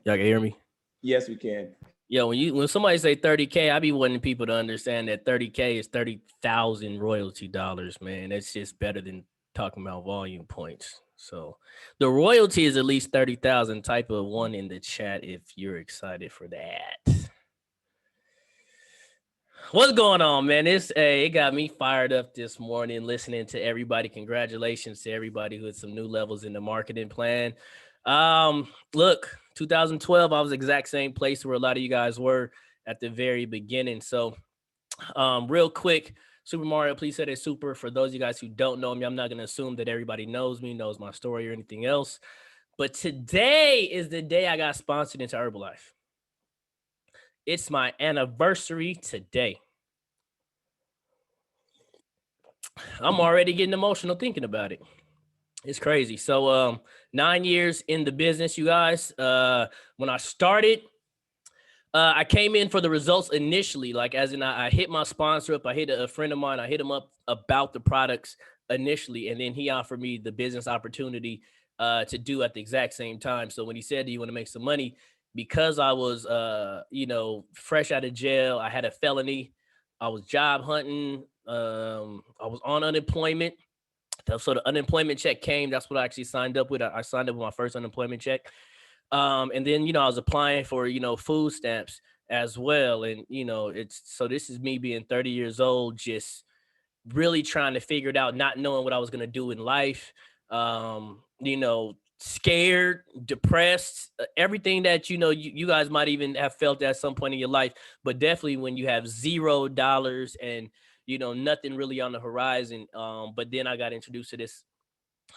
Y'all can hear me? Yes, we can. Yeah, when somebody say 30K, I be wanting people to understand that 30K is 30,000 royalty dollars, man. That's just better than talking about volume points. So the royalty is at least 30,000. Type of one in the chat if you're excited for that. What's going on, man? It got me fired up this morning listening to everybody. Congratulations to everybody who had some new levels in the marketing plan. Look, 2012, I was the exact same place where a lot of you guys were at the very beginning. So, real quick, Super Mario, please say that super. For those of you guys who don't know me, I'm not going to assume that everybody knows me, knows my story or anything else. But today is the day I got sponsored into Herbalife. It's my anniversary today. I'm already getting emotional thinking about it. It's crazy. So 9 years in the business, you guys. When I started, I came in for the results initially, like as in I hit my sponsor up. I hit a friend of mine. I hit him up about the products initially, and then he offered me the business opportunity to do at the exact same time. So when he said, "Do you want to make some money?" Because I was, fresh out of jail, I had a felony. I was job hunting. I was on unemployment. So the unemployment check came. That's what I actually signed up with. I signed up with my first unemployment check. And then, I was applying for, food stamps as well. And, this is me being 30 years old, just really trying to figure it out, not knowing what I was going to do in life. Scared, depressed, everything that, you guys might even have felt at some point in your life, but definitely when you have $0 and, nothing really on the horizon. But then I got introduced to this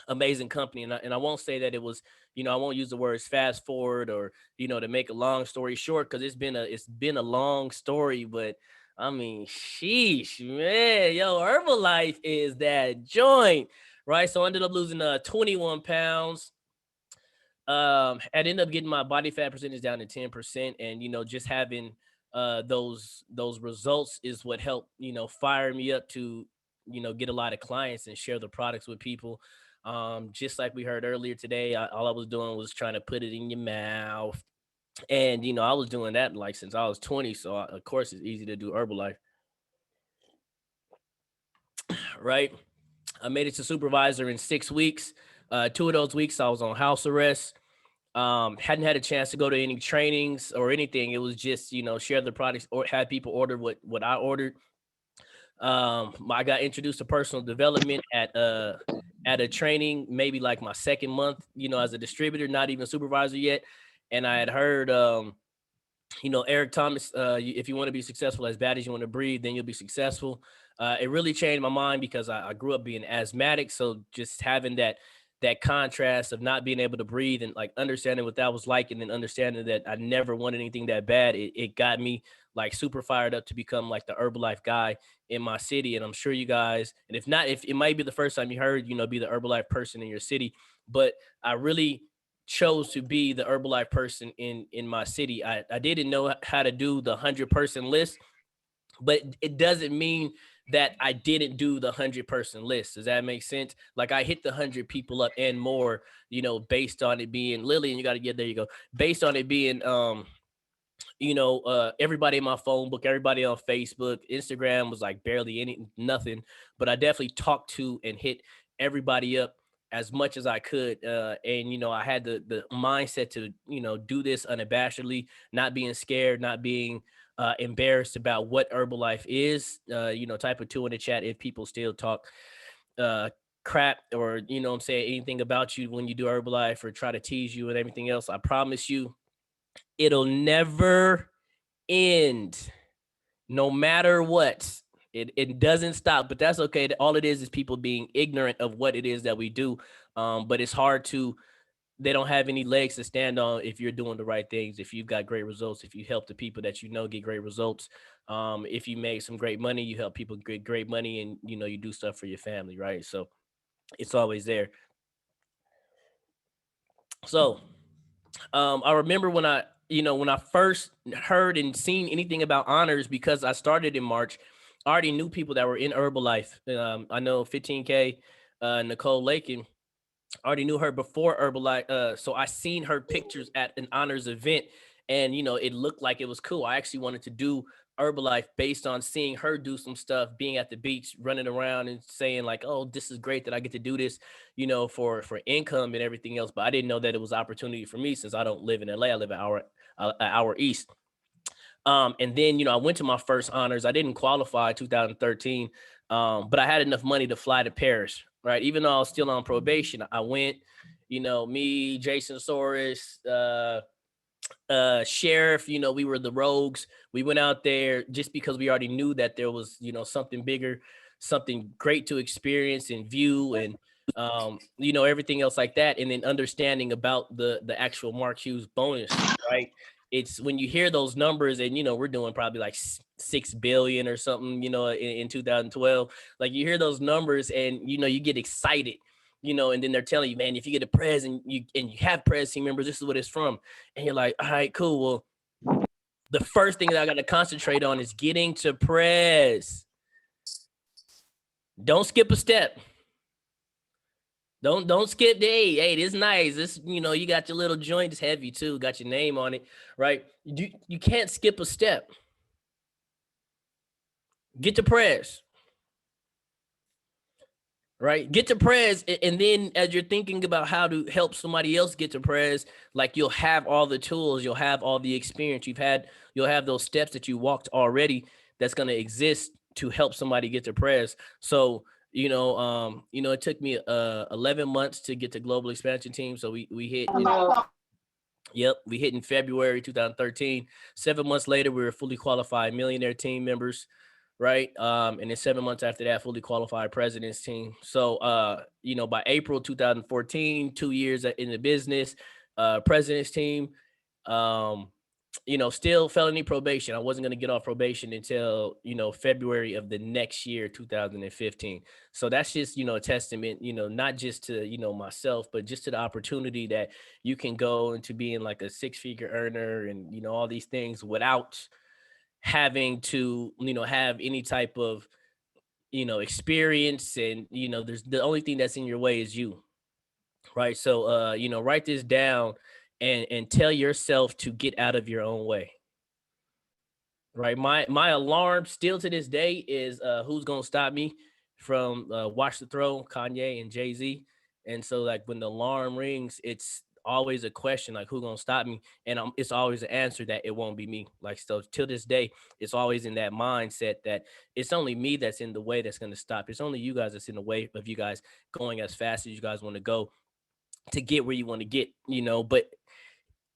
amazing company. And I won't say that it was, I won't use the words fast forward or, to make a long story short, because it's been a long story, but I mean, sheesh, man, Herbalife is that joint, right? So I ended up losing 21 pounds. I ended up getting my body fat percentage down to 10%. And, just having those results is what helped, fire me up to, get a lot of clients and share the products with people. Just like we heard earlier today, all I was doing was trying to put it in your mouth. And, I was doing that like since I was 20. So, of course, it's easy to do Herbalife. Right. I made it to supervisor in 6 weeks. 2 of those weeks I was on house arrest. Hadn't had a chance to go to any trainings or anything. It was just, share the products or had people order what I ordered. I got introduced to personal development at a training, maybe like my second month, as a distributor, not even a supervisor yet. And I had heard, Eric Thomas, if you want to be successful as bad as you want to breathe, then you'll be successful. It really changed my mind because I grew up being asthmatic. So just having that contrast of not being able to breathe and like understanding what that was like, and then understanding that I never wanted anything that bad, it got me like super fired up to become like the Herbalife guy in my city. And I'm sure you guys, and if not, if it might be the first time you heard, be the Herbalife person in your city, but I really chose to be the Herbalife person in my city. I didn't know how to do the 100-person list, but it doesn't mean that I didn't do the 100-person list. Does that make sense? Like I hit the 100 people up and more, based on it being Lillian. You got to get there. You go. Based on it being, everybody in my phone book, everybody on Facebook, Instagram was like barely nothing, but I definitely talked to and hit everybody up as much as I could. And, I had the mindset to, do this unabashedly, not being scared, not being embarrassed about what Herbalife is. Type of 2 in the chat if people still talk crap or, I'm saying anything about you when you do Herbalife or try to tease you and everything else. I promise you, it'll never end, no matter what. It doesn't stop, but that's okay. All it is people being ignorant of what it is that we do. But it's hard they don't have any legs to stand on if you're doing the right things, if you've got great results, if you help the people that get great results. If you make some great money, you help people get great money, and you do stuff for your family, right? So it's always there. So I remember when I first heard and seen anything about honors, because I started in March, I already knew people that were in Herbalife. I know 15K, Nicole Lakin, I already knew her before Herbalife. So I seen her pictures at an honors event, and it looked like it was cool. I actually wanted to do Herbalife based on seeing her do some stuff, being at the beach, running around and saying like, "Oh, this is great that I get to do this, for income and everything else." But I didn't know that it was opportunity for me since I don't live in LA. I live an hour east. And then, I went to my first honors. I didn't qualify 2013, but I had enough money to fly to Paris, right? Even though I was still on probation, I went, me, Jason Soros, Sheriff, we were the rogues. We went out there just because we already knew that there was, something bigger, something great to experience and view, and everything else like that. And then understanding about the actual Mark Hughes bonus, right? It's when you hear those numbers, and we're doing probably like 6 billion or something, in 2012. Like, you hear those numbers and you get excited, and then they're telling you, man, if you get a prez and you have prez team members, this is what it's from. And you're like, all right, cool. Well, the first thing that I got to concentrate on is getting to prez. Don't skip a step. Don't skip the hey, this is nice. This, you got your little joint. It's heavy too. Got your name on it, right? You can't skip a step. Get to prez. Right? Get to prez. And then as you're thinking about how to help somebody else get to prez, like, you'll have all the tools, you'll have all the experience you'll have those steps that you walked already that's going to exist to help somebody get to prez. So, it took me 11 months to get to global expansion team. So we hit we hit in February 2013. 7 months later, we were fully qualified millionaire team members, right? And then 7 months after that, fully qualified president's team. So by April 2014, 2 years in the business, president's team, still felony probation. I wasn't going to get off probation until, February of the next year, 2015. So that's just, a testament, not just to, myself, but just to the opportunity that you can go into being like a 6-figure earner and, all these things without having to, have any type of, experience. And, there's the only thing that's in your way is you. Right. So, write this down and tell yourself to get out of your own way. Right. My alarm still to this day is who's gonna stop me from Watch the Throne, Kanye and Jay-Z. And so, like, when the alarm rings, it's always a question like, who gonna stop me? And it's always an answer that it won't be me. Like, so till this day, it's always in that mindset that it's only me that's in the way that's gonna stop. It's only you guys that's in the way of you guys going as fast as you guys want to go to get where you want to get, but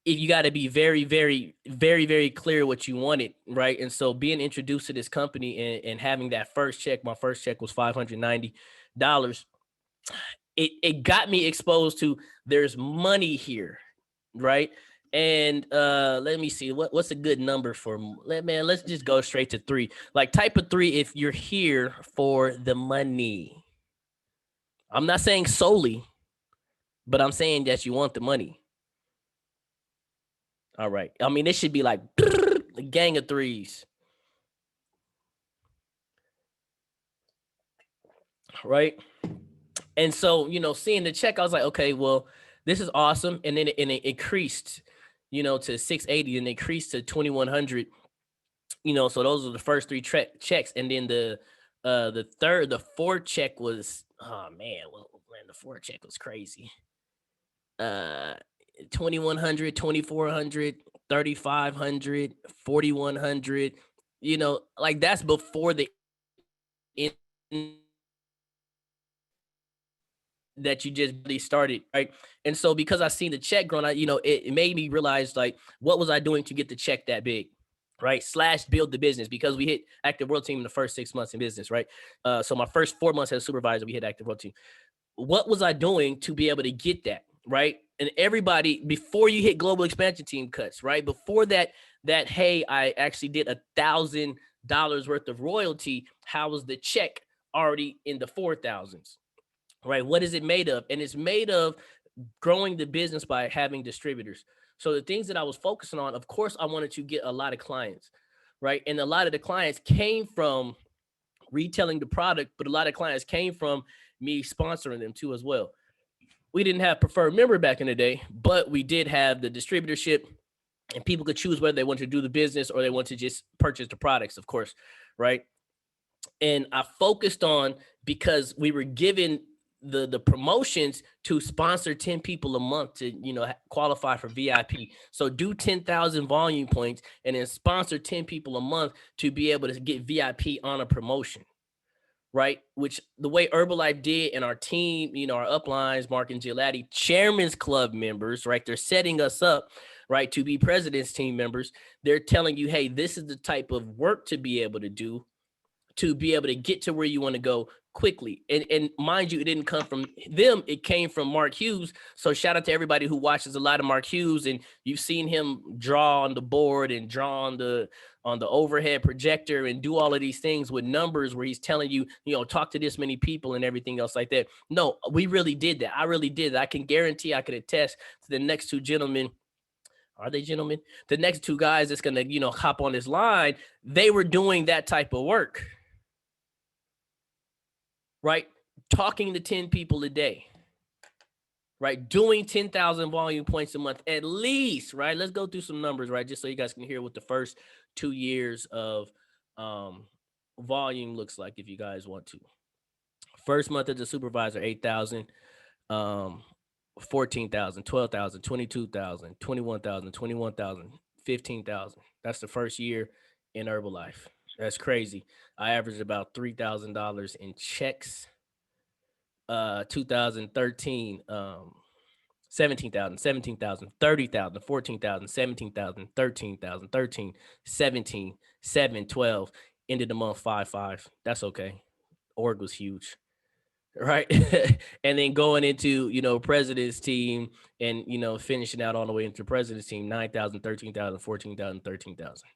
if you got to be very, very, very, very clear what you wanted, right? And so being introduced to this company and having that first check, my first check was $590. It got me exposed to there's money here, right? And let me see what's a good number for let's just go straight to 3. Like, type of 3 if you're here for the money. I'm not saying solely, but I'm saying that you want the money. All right. I mean, this should be like a gang of 3s. Right. And so, seeing the check, I was like, okay, well, this is awesome. And then it increased, to 680 and increased to 2100. So those are the first 3 checks. And then the fourth check was, oh man, the fourth check was crazy. 2100, 2400, 3500, 4100, like, that's before the that you just really started, right? And so because I seen the check growing, it made me realize, like, what was I doing to get the check that big, right? / build the business, because we hit active world team in the first 6 months in business, right? So my first 4 months as a supervisor, we hit active world team. What was I doing to be able to get that, right? And everybody, before you hit global expansion team cuts, right? Before that, hey, I actually did $1,000 worth of royalty. How was the check already in the 4,000s, right? What is it made of? And it's made of growing the business by having distributors. So the things that I was focusing on, of course, I wanted to get a lot of clients, right? And a lot of the clients came from retailing the product, but a lot of clients came from me sponsoring them too as well. We didn't have preferred member back in the day, but we did have the distributorship, and people could choose whether they want to do the business or they want to just purchase the products, of course, right? And I focused on, because we were given the promotions to sponsor 10 people a month to, qualify for VIP. So do 10,000 volume points and then sponsor 10 people a month to be able to get VIP on a promotion. Right, which the way Herbalife did, and our team, our uplines, Mark and Gilatti, Chairman's Club members, right? They're setting us up, right, to be President's team members. They're telling you, hey, this is the type of work to be able to do, to be able to get to where you want to go quickly. And mind you, it didn't come from them. It came from Mark Hughes. So shout out to everybody who watches a lot of Mark Hughes, and you've seen him draw on the board and draw on the overhead projector and do all of these things with numbers where he's telling you, talk to this many people and everything else like that. No, we really did that. I really did that. I can guarantee, I could attest to the next two gentlemen. Are they gentlemen? The next two guys that's going to, hop on this line, they were doing that type of work. Right? Talking to 10 people a day, right? Doing 10,000 volume points a month at least, right? Let's go through some numbers, right? Just so you guys can hear what the first 2 years of volume looks like, if you guys want to. First month as a supervisor, 8,000, 14,000, 12,000, 22,000, 21,000, 21,000, 15,000. That's the first year in Herbalife. That's crazy. I averaged about $3,000 in checks. 2013, 17,000, 17,000, 30,000, 14,000, 17,000, 13,000, 13, 17, 7, 12, ended the month 5. That's okay. Org was huge. Right. And then going into, president's team and, finishing out all the way into president's team, 9,000, 13,000, 14,000, 13,000.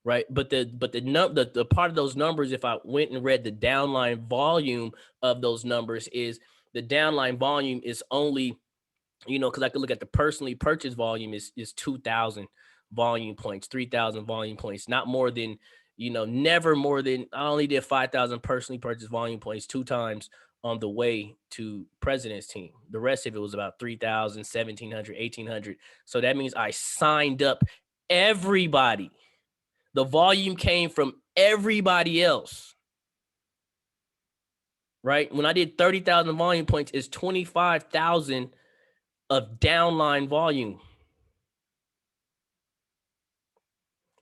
Right. But the part of those numbers, if I went and read the downline volume of those numbers, is the downline volume is only, because I could look at the personally purchased volume is 2,000 volume points, 3,000 volume points, not more than, never more than, I only did 5,000 personally purchased volume points 2 times on the way to president's team. The rest of it was about 3,000, 1,700, 1,800. So that means I signed up everybody. The volume came from everybody else. Right? When I did 30,000 volume points, it's 25,000 of downline volume.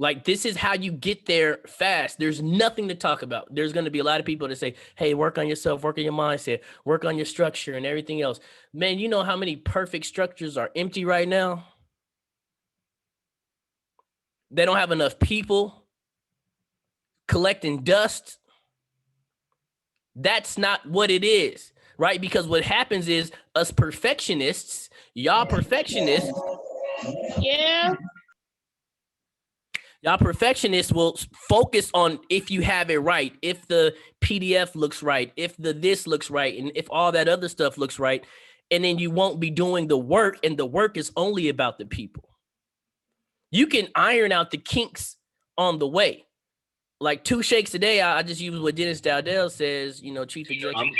Like, this is how you get there fast. There's nothing to talk about. There's going to be a lot of people that say, hey, work on yourself, work on your mindset, work on your structure and everything else. Man, you know how many perfect structures are empty right now? They don't have enough people collecting dust. That's not what it is, right? Because what happens is us perfectionists, y'all perfectionists. Yeah. Y'all perfectionists will focus on if you have it right, if the PDF looks right, if the this looks right, and if all that other stuff looks right, and then you won't be doing the work, and the work is only about the people. You can iron out the kinks on the way. Like 2 shakes a day, I just use what Dennis Dowdell says, chief executive.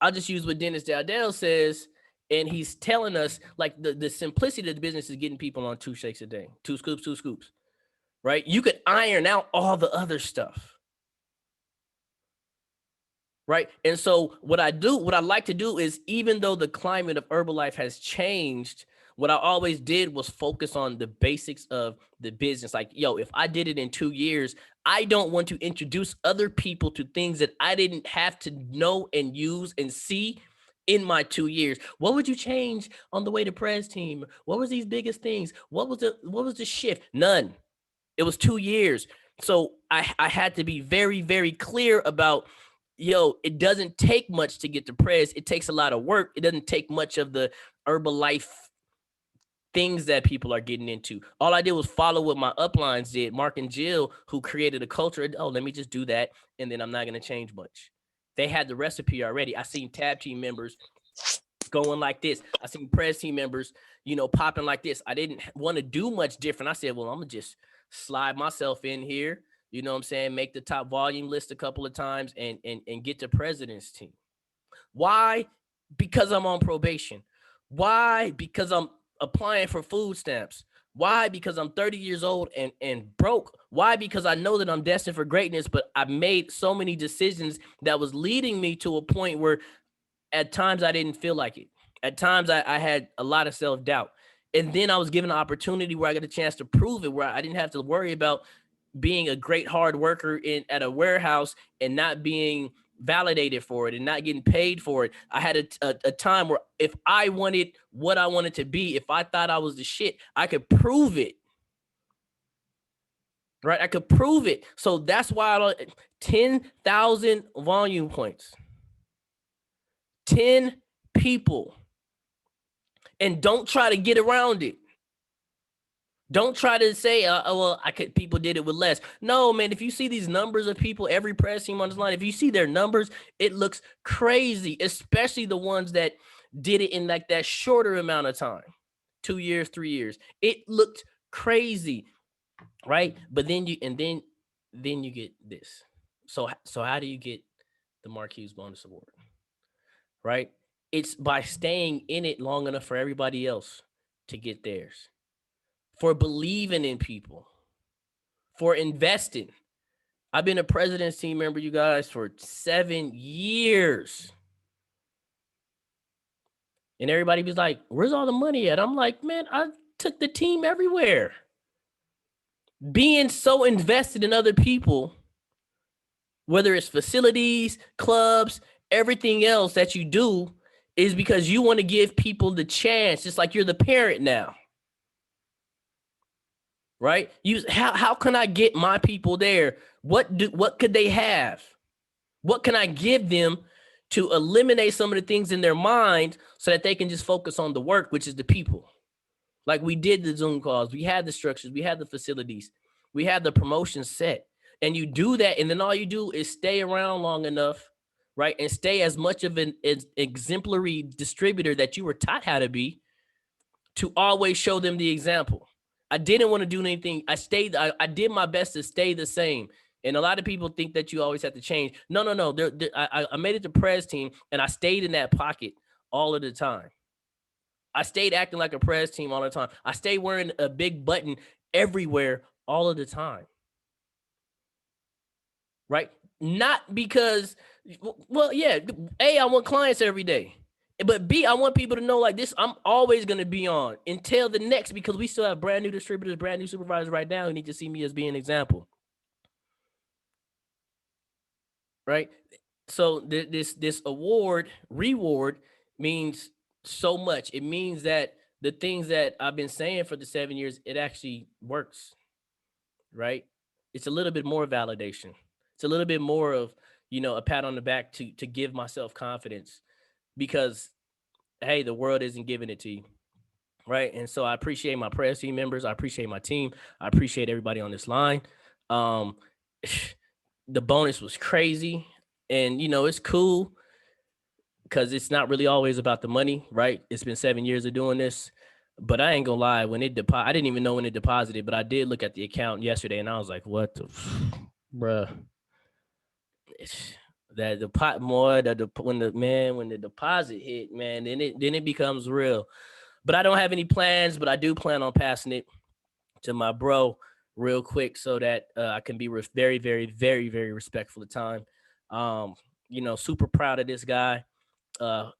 I'll just use what Dennis Dowdell says. And he's telling us, like, the simplicity of the business is getting people on 2 shakes a day, 2 scoops, right? You could iron out all the other stuff, right? And so what I like to do is, even though the climate of Herbalife has changed, what I always did was focus on the basics of the business. Like, if I did it in 2 years, I don't want to introduce other people to things that I didn't have to know and use and see in my 2 years. What would you change on the way to Prez team? What was these biggest things? What was the shift? None. It was 2 years. So I had to be very, very clear about, it doesn't take much to get to Prez. It takes a lot of work. It doesn't take much of the Herbalife things that people are getting into. All I did was follow what my uplines did, Mark and Jill, who created a culture. Oh, let me just do that, and then I'm not going to change much. They had the recipe already. I seen tab team members going like this. I seen press team members, popping like this. I didn't want to do much different. I said, well, I'm going to just slide myself in here. You know what I'm saying? Make the top volume list a couple of times and get to president's team. Why? Because I'm on probation. Why? Because I'm applying for food stamps. Why? Because I'm 30 years old and broke. Why? Because I know that I'm destined for greatness, but I made so many decisions that was leading me to a point where at times I didn't feel like it. At times I had a lot of self-doubt. And then I was given an opportunity where I got a chance to prove it, where I didn't have to worry about being a great hard worker at a warehouse and not being validated for it and not getting paid for it. I had a time where if I wanted what I wanted to be, if I thought I was the shit, I could prove it. Right? I could prove it. So that's why I don't 10,000 volume points. 10 people. And don't try to get around it. Don't try to say, well, people did it with less. No, man, if you see these numbers of people, every press team on this line, if you see their numbers, it looks crazy, especially the ones that did it in like that shorter amount of time, 2 years, 3 years. It looked crazy, right? But then you get this. So how do you get the Marquise Bonus Award, right? It's by staying in it long enough for everybody else to get theirs. For believing in people, for investing. I've been a president's team member, you guys, for 7 years. And everybody was like, where's all the money at? I'm like, man, I took the team everywhere. Being so invested in other people, whether it's facilities, clubs, everything else that you do, is because you want to give people the chance, just like you're the parent now. Right? How can I get my people there? What could they have? What can I give them to eliminate some of the things in their mind so that they can just focus on the work, which is the people? Like we did the Zoom calls, we had the structures, we had the facilities, we had the promotion set. And you do that, and then all you do is stay around long enough, right? And stay as much of an exemplary distributor that you were taught how to be, to always show them the example. I didn't want to do anything. I did my best to stay the same. And a lot of people think that you always have to change. No. I made it to press team, and I stayed in that pocket all of the time. I stayed acting like a press team all the time. I stayed wearing a big button everywhere all of the time. Right? Not because, well, yeah, A, I want clients every day. But B, I want people to know like this, I'm always going to be on until the next, because we still have brand new distributors, brand new supervisors right now who need to see me as being an example. Right? So this reward means so much. It means that the things that I've been saying for the 7 years, it actually works. Right? It's a little bit more validation. It's a little bit more of, a pat on the back to give myself confidence, because hey, the world isn't giving it to you. Right. And so I appreciate my press team members. I appreciate my team. I appreciate everybody on this line. The bonus was crazy. And, it's cool because it's not really always about the money. Right. It's been 7 years of doing this. But I ain't gonna lie, when it I didn't even know when it deposited, but I did look at the account yesterday and I was like, what the bruh. That the pot more that when the deposit hit, man, then it becomes real. But I don't have any plans, but I do plan on passing it to my bro real quick so that I can be very, very, very, very respectful of time. Super proud of this guy.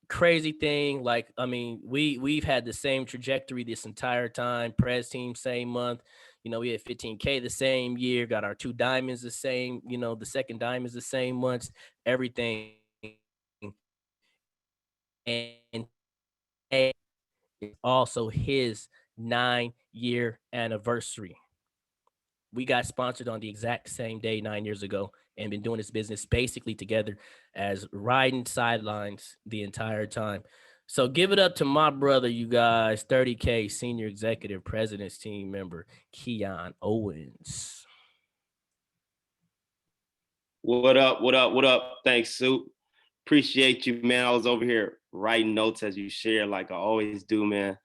Crazy thing, like, I mean, we've had the same trajectory this entire time. Press team, same month. We had 15K the same year, got our 2 diamonds the same, the second diamond's the same months, everything. And it's also his 9-year anniversary. We got sponsored on the exact same day 9 years ago and been doing this business basically together as riding sidelines the entire time. So give it up to my brother, you guys, 30K senior executive president's team member, Keyon Owens. What up? What up? What up? Thanks, Soup. Appreciate you, man. I was over here writing notes as you share, like I always do, man.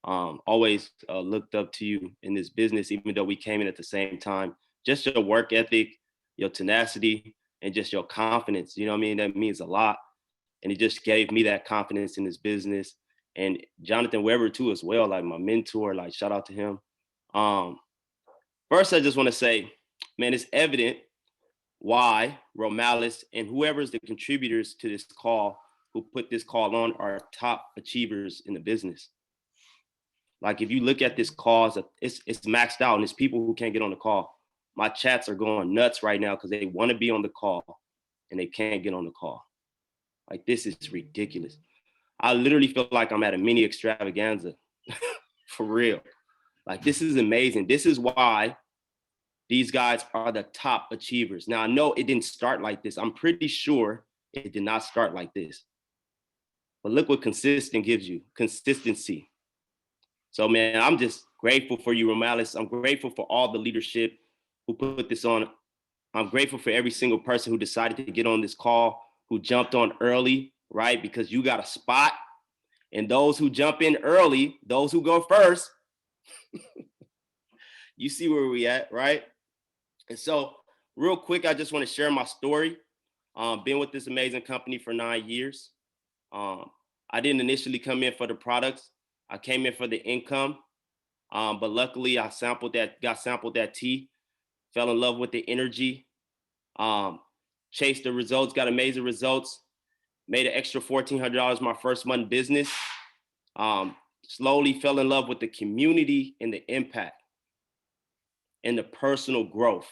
Always looked up to you in this business, even though we came in at the same time. Just your work ethic, your tenacity, and just your confidence. You know what I mean? That means a lot. And it just gave me that confidence in this business. And Jonathan Webber too, as well, like my mentor, like shout out to him. First, I just want to say, man, it's evident why Romalis and whoever's the contributors to this call who put this call on are top achievers in the business. Like if you look at this call, it's maxed out and it's people who can't get on the call. My chats are going nuts right now because they want to be on the call and they can't get on the call. Like this is ridiculous. I literally feel like I'm at a mini extravaganza for real. Like this is amazing. This is why these guys are the top achievers. Now I know it didn't start like this. I'm pretty sure it did not start like this. But look what consistent gives you, consistency. So man, I'm just grateful for you, Romalis. I'm grateful for all the leadership who put this on. I'm grateful for every single person who decided to get on this call, who jumped on early, right? Because you got a spot. And those who jump in early, those who go first, you see where we at, right? And so real quick, I just want to share my story. Been with this amazing company for 9 years. I didn't initially come in for the products. I came in for the income. But luckily I got sampled that tea, fell in love with the energy, chased the results, got amazing results, made an extra $1,400 my first month business. Slowly fell in love with the community and the impact and the personal growth.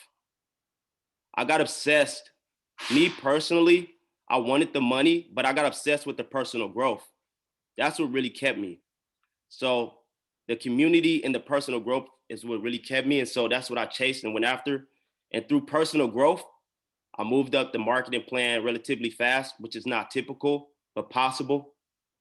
I got obsessed. Me personally, I wanted the money, but I got obsessed with the personal growth. That's what really kept me. So the community and the personal growth is what really kept me. And so that's what I chased and went after. And through personal growth, I moved up the marketing plan relatively fast, which is not typical, but possible.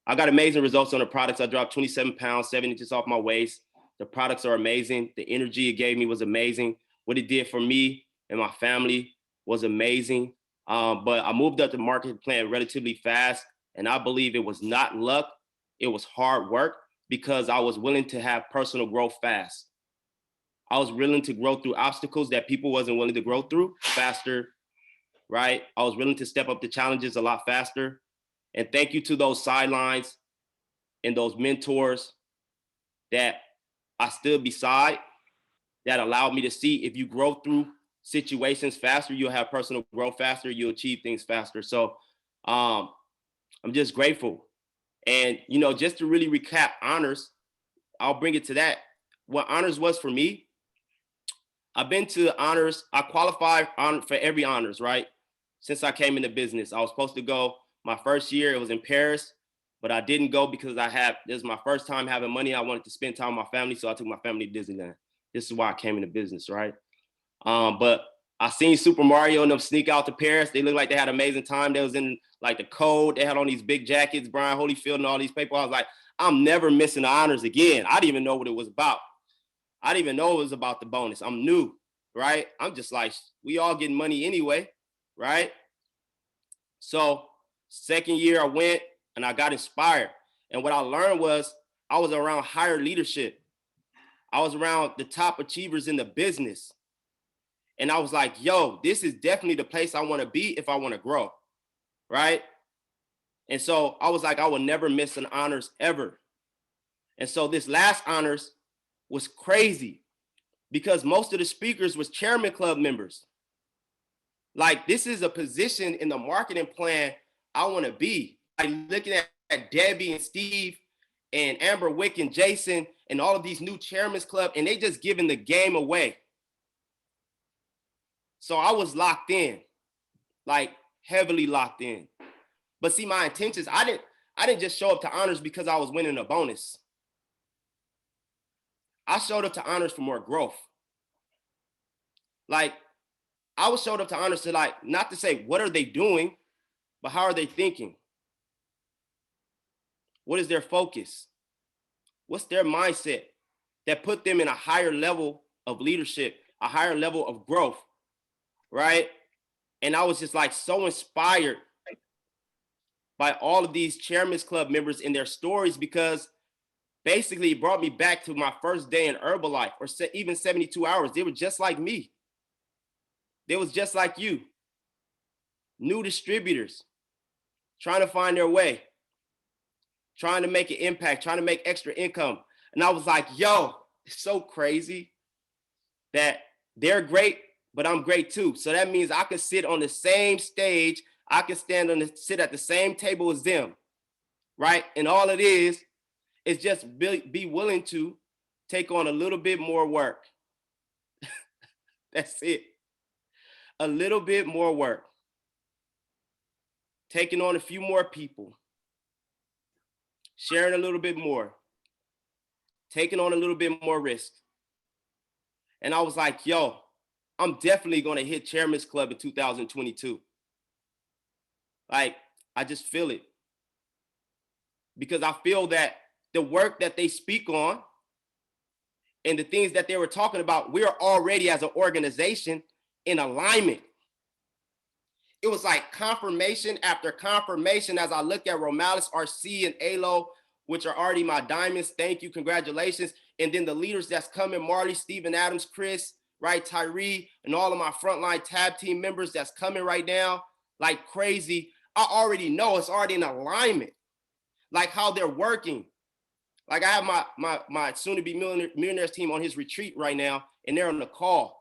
I got amazing results on the products. I dropped 27 pounds, 7 inches off my waist. The products are amazing. The energy it gave me was amazing. What it did for me and my family was amazing. But I moved up the marketing plan relatively fast. And I believe it was not luck. It was hard work because I was willing to have personal growth fast. I was willing to grow through obstacles that people wasn't willing to grow through faster, right? I was willing to step up the challenges a lot faster. And thank you to those sidelines and those mentors that I stood beside that allowed me to see if you grow through situations faster, you'll have personal growth faster, you'll achieve things faster. So I'm just grateful. And, you know, just to really recap honors, I'll bring it to that. What honors was for me, I've been to honors. I qualified for every honors, right? Since I came into business, I was supposed to go my first year. It was in Paris, but I didn't go because this is my first time having money. I wanted to spend time with my family, so I took my family to Disneyland. This is why I came into business, right? But I seen Super Mario and them sneak out to Paris. They looked like they had an amazing time. They was in like the code. They had on these big jackets, Brian Holyfield and all these people. I was like, I'm never missing the honors again. I didn't even know what it was about. I didn't even know it was about the bonus. I'm new, right? I'm just like, we all getting money anyway, right? So second year I went and I got inspired. And what I learned was I was around higher leadership. I was around the top achievers in the business. And I was like, yo, this is definitely the place I want to be if I want to grow, right? And so I was like, I will never miss an honors ever. And so this last honors was crazy because most of the speakers was chairman club members. Like this is a position in the marketing plan I want to be. Like looking at Debbie and Steve and Amber Wick and Jason and all of these new chairman's club, and they just giving the game away. So I was locked in, like heavily locked in. But see, my intentions, I didn't just show up to honors because I was winning a bonus. I showed up to honors for more growth. Like I showed up to honors to like, not to say what are they doing, but how are they thinking? What is their focus? What's their mindset that put them in a higher level of leadership, a higher level of growth, right? And I was just like so inspired by all of these Chairman's Club members and their stories because basically it brought me back to my first day in Herbalife or even 72 hours. They were just like me. They was just like you. New distributors, trying to find their way, trying to make an impact, trying to make extra income. And I was like, yo, it's so crazy that they're great, but I'm great too. So that means I can sit on the same stage. I can sit at the same table as them, right? And all it is just be willing to take on a little bit more work. That's it. A little bit more work. Taking on a few more people. Sharing a little bit more. Taking on a little bit more risk. And I was like, yo, I'm definitely going to hit Chairman's Club in 2022. Like, I just feel it. Because I feel that the work that they speak on and the things that they were talking about, we are already as an organization in alignment. It was like confirmation after confirmation as I look at Romalis, RC, and Alo, which are already my diamonds. Thank you, congratulations. And then the leaders that's coming, Marley, Steven Adams, Chris, right, Tyree, and all of my frontline tab team members that's coming right now like crazy. I already know it's already in alignment, like how they're working. Like I have my soon-to-be millionaires team on his retreat right now, and they're on the call.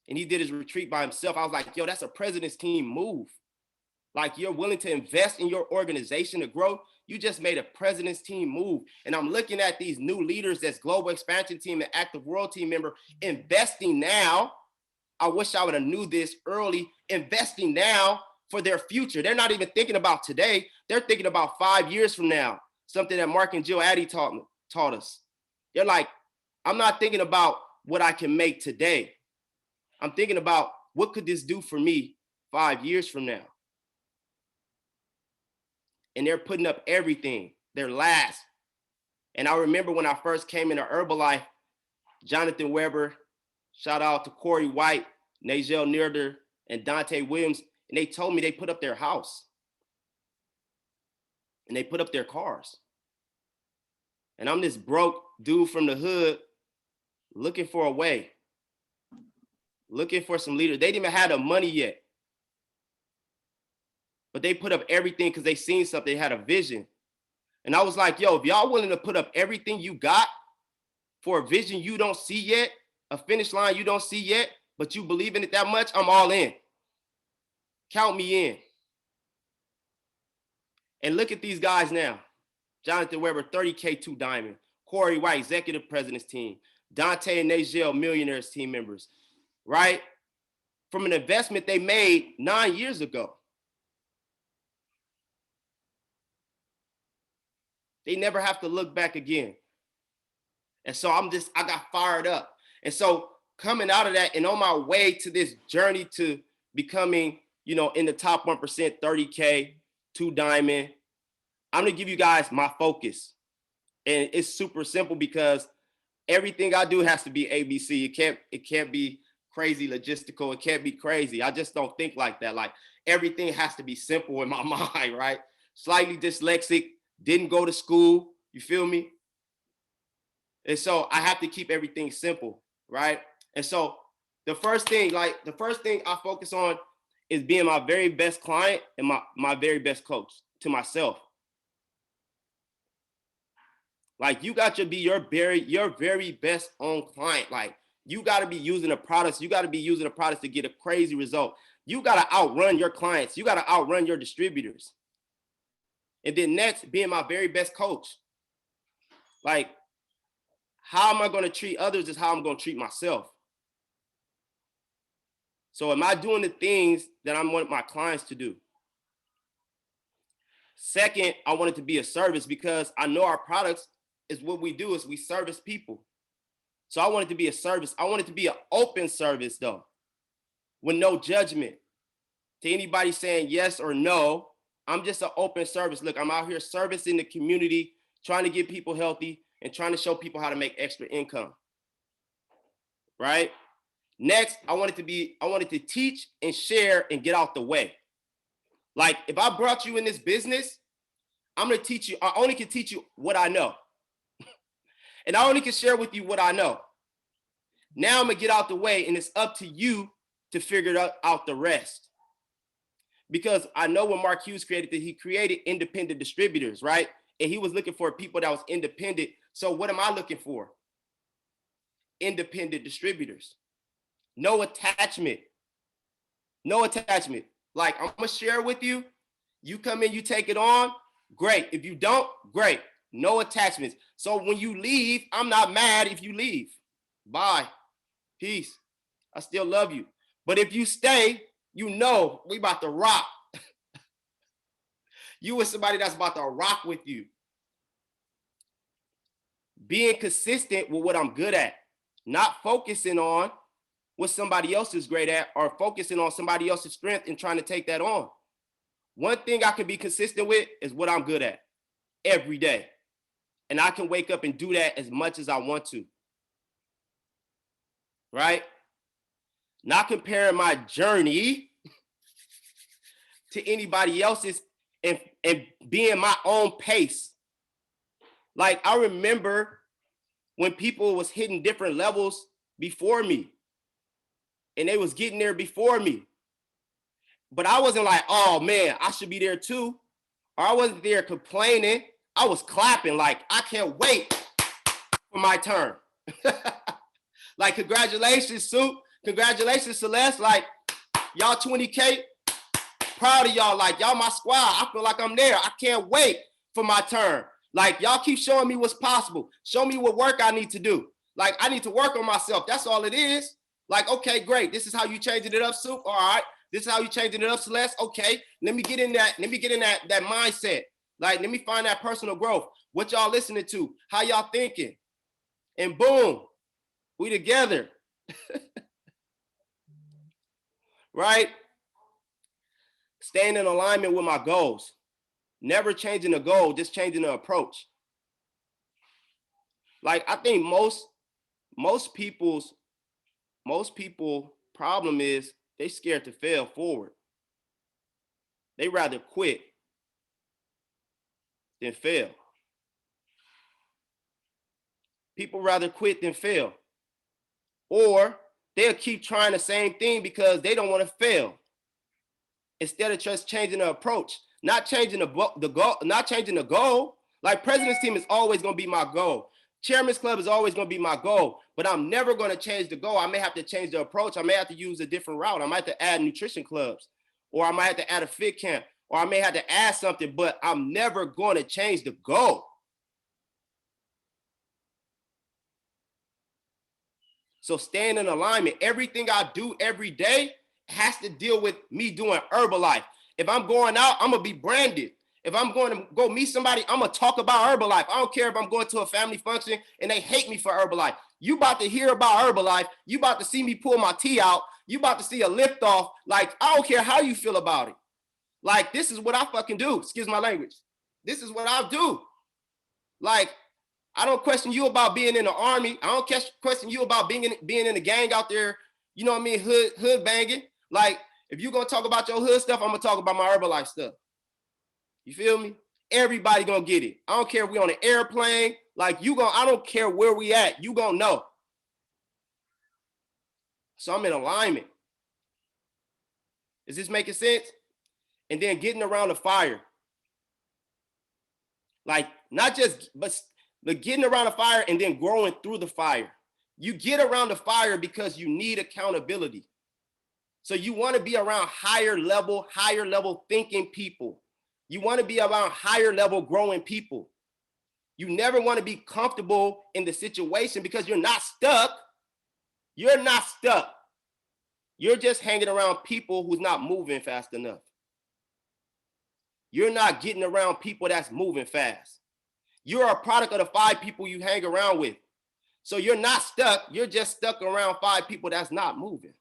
And he did his retreat by himself. I was like, yo, that's a president's team move. Like you're willing to invest in your organization to grow. You just made a president's team move. And I'm looking at these new leaders that's global expansion team and active world team member investing now. I wish I would have knew this early, investing now for their future. They're not even thinking about today. They're thinking about 5 years from now. Something that Mark and Jill Addy taught us. They're like, I'm not thinking about what I can make today. I'm thinking about what could this do for me 5 years from now? And they're putting up everything, their last. And I remember when I first came into Herbalife, Jonathan Weber, shout out to Corey White, Najel Neerder, and Dante Williams, and they told me they put up their house. And they put up their cars. And I'm this broke dude from the hood looking for a way. Looking for some leaders. They didn't even have the money yet. But they put up everything because they seen something, they had a vision. And I was like, yo, if y'all willing to put up everything you got for a vision you don't see yet, a finish line you don't see yet, but you believe in it that much, I'm all in. Count me in. And look at these guys now. Jonathan Weber, 30K 2 diamond. Corey White, executive president's team. Dante and Najel, millionaires team members. Right? From an investment they made 9 years ago. They never have to look back again. And so I got fired up. And so coming out of that and on my way to this journey to becoming, in the top 1%, 30K, 2 diamond, I'm gonna give you guys my focus. And it's super simple because everything I do has to be ABC. It can't be crazy logistical. It can't be crazy. I just don't think like that. Like everything has to be simple in my mind, right? Slightly dyslexic, didn't go to school, you feel me? And so I have to keep everything simple, right? And so the first thing I focus on is being my very best client and my very best coach to myself. Like you got to be your very best own client. Like you got to be using the products. You got to be using the products to get a crazy result. You got to outrun your clients. You got to outrun your distributors. And then next, being my very best coach. Like, how am I going to treat others is how I'm going to treat myself. So am I doing the things that I want my clients to do? Second, I want it to be a service because I know our products is what we do is we service people. So I want it to be a service. I want it to be an open service though, with no judgment to anybody saying yes or no. I'm just an open service. Look, I'm out here servicing the community, trying to get people healthy and trying to show people how to make extra income. Right? Next, I wanted to teach and share and get out the way. Like if I brought you in this business, I'm going to teach you. I only can teach you what I know. And I only can share with you what I know. Now I'm going to get out the way and it's up to you to figure out the rest. because I know when Mark Hughes created it, he created independent distributors, right? And he was looking for people that was independent. So what am I looking for? Independent distributors. No attachment. No attachment. Like, I'm gonna share with you. You come in, you take it on, great. If you don't, great. No attachments. So when you leave, I'm not mad if you leave. Bye. Peace. I still love you. But if you stay, you know we about to rock. You with somebody that's about to rock with you. Being consistent with what I'm good at, not focusing on what somebody else is great at or focusing on somebody else's strength and trying to take that on. One thing I can be consistent with is what I'm good at every day. And I can wake up and do that as much as I want to. Right? Not comparing my journey to anybody else's and being my own pace. Like, I remember when people was hitting different levels before me and they was getting there before me. But I wasn't like, oh man, I should be there too. Or I wasn't there complaining. I was clapping like, I can't wait for my turn. Like, congratulations, Soup. Congratulations, Celeste. Like, y'all 20K. Proud of y'all. Like, y'all my squad. I feel like I'm there. I can't wait for my turn. Like, y'all keep showing me what's possible. Show me what work I need to do. Like, I need to work on myself. That's all it is. Like, okay, great. This is how you changing it up, Soup. All right. This is how you changing it up, Celeste. Okay. Let me get in that. Let me get in that mindset. Like, let me find that personal growth. What y'all listening to? How y'all thinking? And boom, we together. Right? Staying in alignment with my goals. Never changing the goal, just changing the approach. Like, I think most people's problem is they scared to fail forward. They rather quit than fail. People rather quit than fail. Or they'll keep trying the same thing because they don't want to fail. Instead of just changing the approach, not changing the goal, not changing the goal. Like, President's Team is always going to be my goal. Chairman's Club is always going to be my goal, but I'm never going to change the goal. I may have to change the approach. I may have to use a different route. I might have to add nutrition clubs, or I might have to add a fit camp, or I may have to add something, but I'm never going to change the goal. So staying in alignment, everything I do every day has to deal with me doing Herbalife. If I'm going out, I'm going to be branded. If I'm going to go meet somebody, I'm going to talk about Herbalife. I don't care if I'm going to a family function and they hate me for Herbalife. You about to hear about Herbalife. You about to see me pull my tea out. You about to see a lift off. Like, I don't care how you feel about it. Like, this is what I fucking do. Excuse my language. This is what I do. Like, I don't question you about being in the army. I don't question you about being in the gang out there, you know what I mean, hood banging. Like, if you're going to talk about your hood stuff, I'm going to talk about my Herbalife stuff. You feel me? Everybody going to get it. I don't care if we on an airplane. Like, I don't care where we at. You going to know. So I'm in alignment. Is this making sense? And then getting around the fire. Like, not just, but getting around the fire and then growing through the fire. You get around the fire because you need accountability. So you want to be around higher level thinking people. You want to be around higher level growing people. You never want to be comfortable in the situation because you're not stuck. You're not stuck. You're just hanging around people who's not moving fast enough. You're not getting around people that's moving fast. You're a product of the 5 people you hang around with. So you're not stuck. You're just stuck around 5 people that's not moving.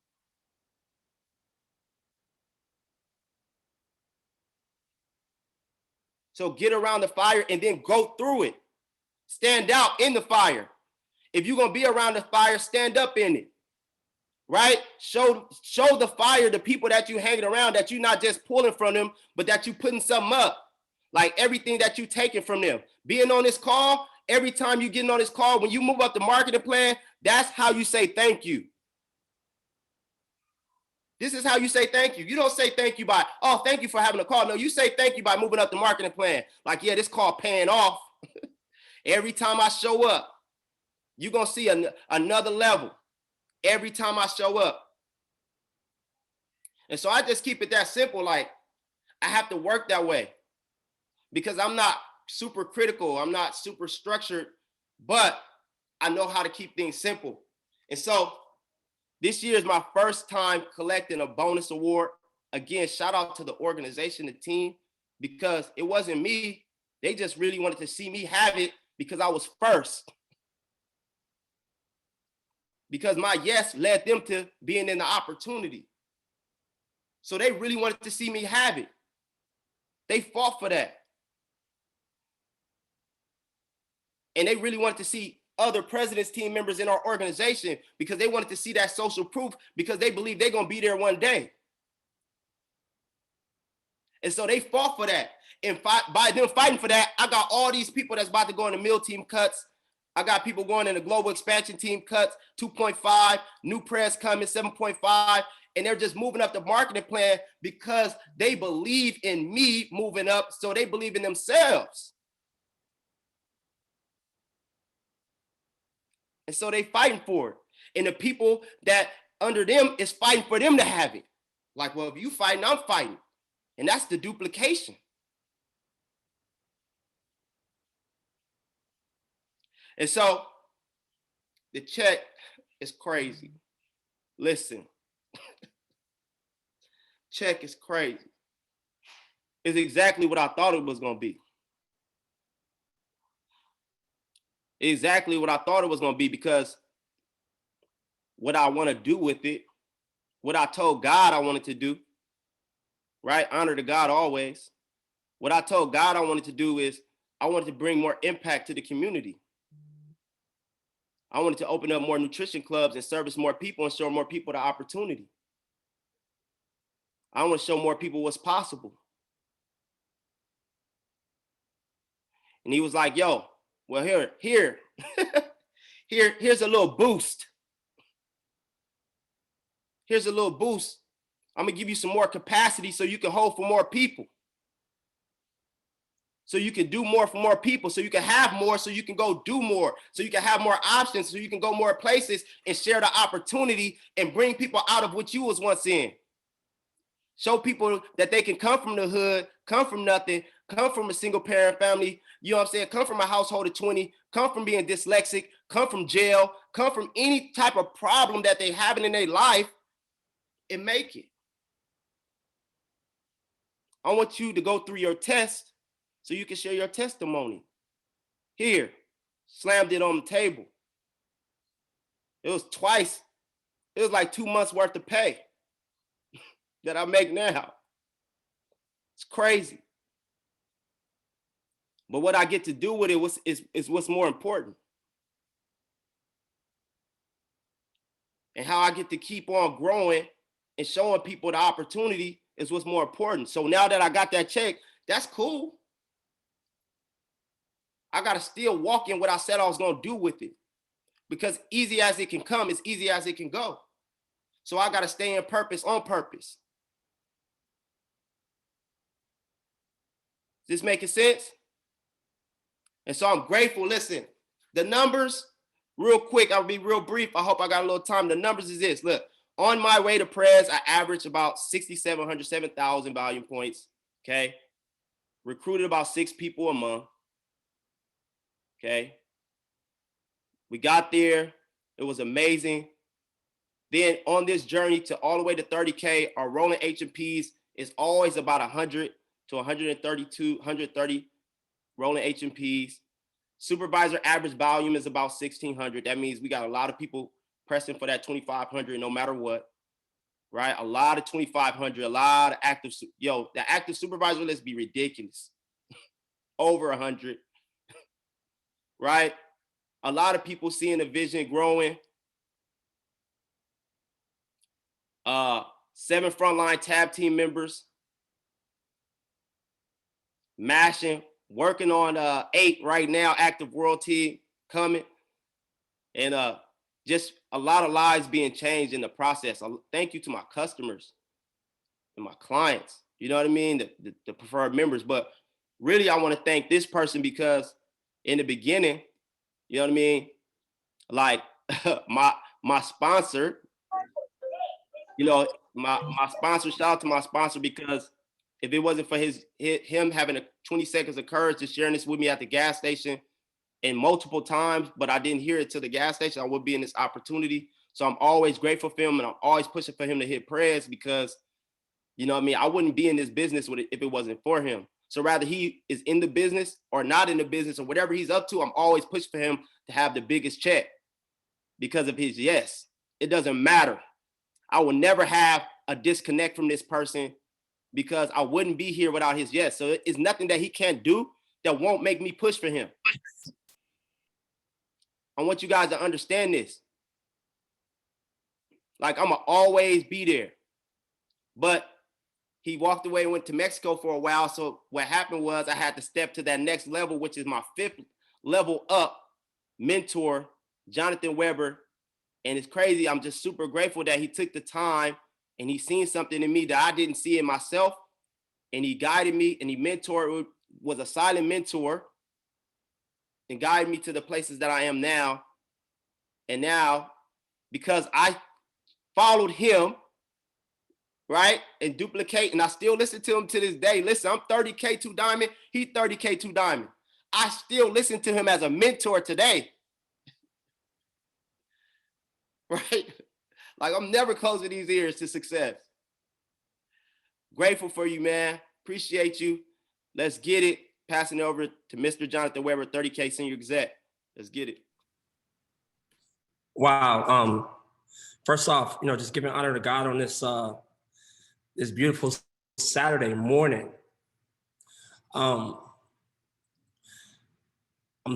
So get around the fire and then go through it. Stand out in the fire. If you're going to be around the fire, stand up in it. Right? Show the fire to people that you hanging around, that you're not just pulling from them, but that you putting something up. Like everything that you taking from them. Being on this call, every time you getting on this call, when you move up the marketing plan, that's how you say thank you. This is how you say thank you. You don't say thank you by, oh, thank you for having a call. No, you say thank you by moving up the marketing plan. Like, yeah, this call paying off. Every time I show up, you're going to see another level every time I show up. And so I just keep it that simple. Like, I have to work that way because I'm not super critical. I'm not super structured, but I know how to keep things simple. And so this year is my first time collecting a bonus award. Again, shout out to the organization, the team, because it wasn't me. They just really wanted to see me have it because I was first. Because my yes led them to being in the opportunity. So they really wanted to see me have it. They fought for that. And they really wanted to see other presidents, team members in our organization because they wanted to see that social proof because they believe they're going to be there one day. And so they fought for that. And by them fighting for that, I got all these people that's about to go in the meal team cuts. I got people going in the global expansion team cuts, 2.5, new press coming, 7.5. And they're just moving up the marketing plan because they believe in me moving up. So they believe in themselves. And so they fighting for it. And the people that under them is fighting for them to have it. Like, well, if you fighting, I'm fighting. And that's the duplication. And so the check is crazy. Listen, check is crazy. It's exactly what I thought it was going to be. Exactly what I thought it was going to be because what I want to do with it, what I told God I wanted to do, right? Honor to God always. What I told God I wanted to do is I wanted to bring more impact to the community. I wanted to open up more nutrition clubs and service more people and show more people the opportunity. I want to show more people what's possible. And he was like, yo, well, here's a little boost. Here's a little boost. I'm going to give you some more capacity so you can hold for more people. So you can do more for more people, so you can have more, so you can go do more, so you can have more options, so you can go more places and share the opportunity and bring people out of what you was once in. Show people that they can come from the hood, come from nothing, come from a single parent family, you know what I'm saying? Come from a household of 20, come from being dyslexic, come from jail, come from any type of problem that they having in their life and make it. I want you to go through your test so you can share your testimony. Here, slammed it on the table. It was twice. It was like 2 months worth of pay that I make now. It's crazy. But what I get to do with it is what's more important. And how I get to keep on growing and showing people the opportunity is what's more important. So now that I got that check, that's cool. I got to still walk in what I said I was going to do with it. Because easy as it can come, it's easy as it can go. So I got to stay in purpose on purpose. Is this making sense? And so I'm grateful. Listen, the numbers, real quick, I'll be real brief. I hope I got a little time. The numbers is this. Look, on my way to press, I averaged about 6,700, 7,000 volume points. Okay. Recruited about 6 people a month. Okay. We got there. It was amazing. Then on this journey to all the way to 30K, our rolling H&Ps is always about 100 to 132, 130 rolling H&Ps. Supervisor average volume is about 1,600. That means we got a lot of people pressing for that 2,500 no matter what, right? A lot of 2,500, a lot of active. Yo, the active supervisor list be ridiculous. Over 100, right? A lot of people seeing the vision growing. 7 frontline tab team members. Mashing, working on 8 right now, active world team coming. And just a lot of lives being changed in the process. Thank you to my customers and my clients, you know what I mean? The preferred members. But really, I want to thank this person because in the beginning, you know what I mean? Like my sponsor, you know, my sponsor, shout out to my sponsor, because if it wasn't for him having a 20 seconds of courage to sharing this with me at the gas station and multiple times, but I didn't hear it to the gas station, I would be in this opportunity. So I'm always grateful for him, and I'm always pushing for him to hit prayers, because, you know what I mean, I wouldn't be in this business with it if it wasn't for him. So rather he is in the business or not in the business or whatever he's up to, I'm always pushing for him to have the biggest check because of his yes. It doesn't matter. I will never have a disconnect from this person because I wouldn't be here without his yes. So it's nothing that he can't do that won't make me push for him. I want you guys to understand this. Like, I'm gonna always be there. But he walked away and went to Mexico for a while. So what happened was I had to step to that next level, which is my 5th level up mentor, Jonathan Webber. And it's crazy. I'm just super grateful that he took the time and he seen something in me that I didn't see in myself. And he guided me and he mentored, was a silent mentor, and guided me to the places that I am now. And now, because I followed him, right, and duplicate, and I still listen to him to this day. Listen, I'm 30K 2 Diamond, he 30K 2 Diamond. I still listen to him as a mentor today. Right? Like, I'm never closing these ears to success. Grateful for you, man. Appreciate you. Let's get it. Passing it over to Mr. Jonathan Webber, 30K senior exec. Let's get it. Wow. First off, just giving honor to God on this this beautiful Saturday morning. I'm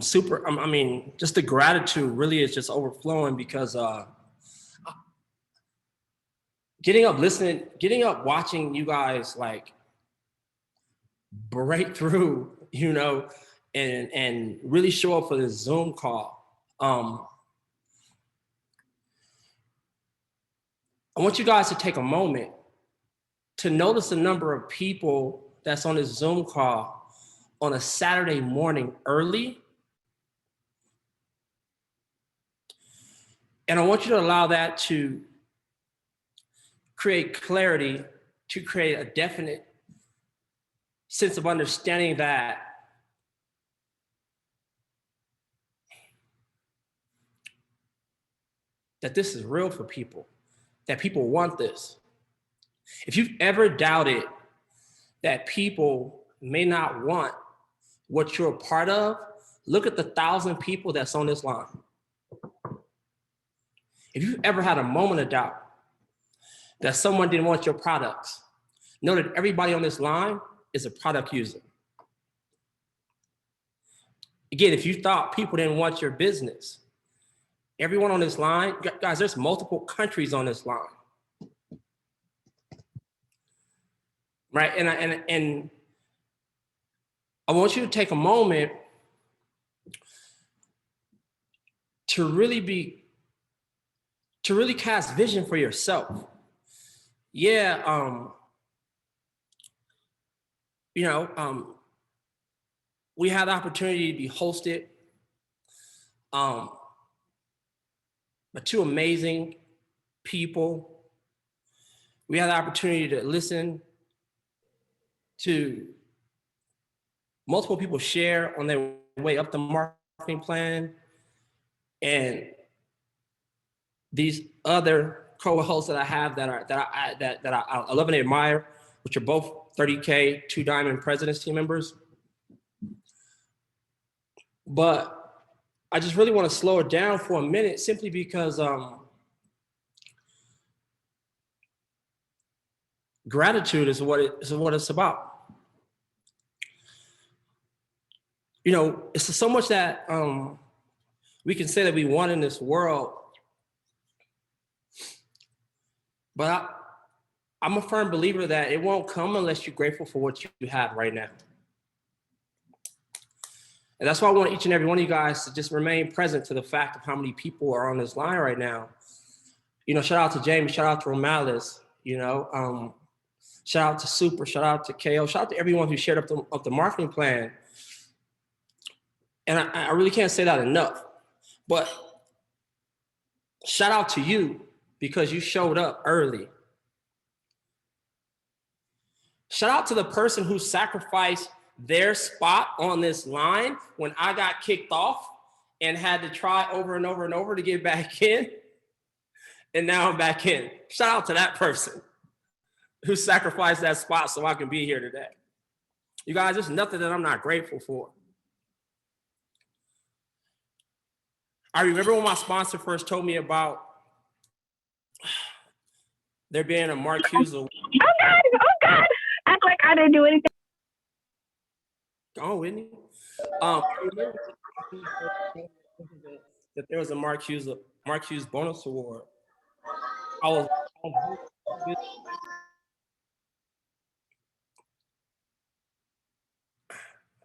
super. I mean, just the gratitude really is just overflowing because getting up, listening, getting up, watching you guys like break through, and really show up for this Zoom call. I want you guys to take a moment to notice the number of people that's on this Zoom call on a Saturday morning early. And I want you to allow that to create clarity, to create a definite sense of understanding that this is real for people, that people want this. If you've ever doubted that people may not want what you're a part of, look at the 1,000 people that's on this line. If you've ever had a moment of doubt that someone didn't want your products, know that everybody on this line is a product user. Again, if you thought people didn't want your business, everyone on this line, guys, there's multiple countries on this line. Right, and I want you to take a moment to really cast vision for yourself. Yeah, we had the opportunity to be hosted by 2 amazing people. We had the opportunity to listen to multiple people share on their way up the marketing plan, and these other co-hosts that I have that I love and admire, which are both 30K 2 Diamond Presidents team members. But I just really want to slow it down for a minute, simply because gratitude is what it's about. It's so much that we can say that we want in this world, but I'm a firm believer that it won't come unless you're grateful for what you have right now. And that's why I want each and every one of you guys to just remain present to the fact of how many people are on this line right now. You know, shout out to Jamie, shout out to Romalis, you know, shout out to Super, shout out to KO, shout out to everyone who shared up the marketing plan. And I really can't say that enough, but shout out to you because you showed up early. Shout out to the person who sacrificed their spot on this line when I got kicked off and had to try over and over and over to get back in. And now I'm back in. Shout out to that person who sacrificed that spot so I can be here today. You guys, there's nothing that I'm not grateful for. I remember when my sponsor first told me about there being a Mark Hughes award. Oh God, act like I didn't do anything. Go on, Whitney. I remember that there was a Mark Hughes bonus award. I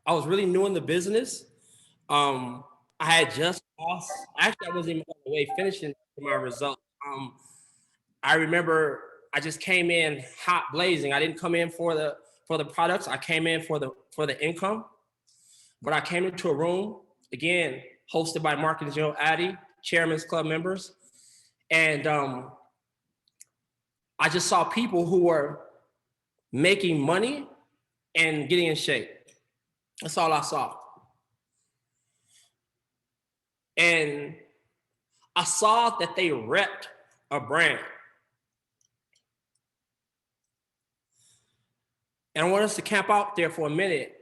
was really new in the business. I had just lost. Actually, I wasn't even on the way finishing my results. I remember I just came in hot blazing. I didn't come in for the products. I came in for the income. But I came into a room again, hosted by Marketing Joe Addy, Chairman's Club members, and I just saw people who were making money and getting in shape. That's all I saw. And I saw that they repped a brand. And I want us to camp out there for a minute.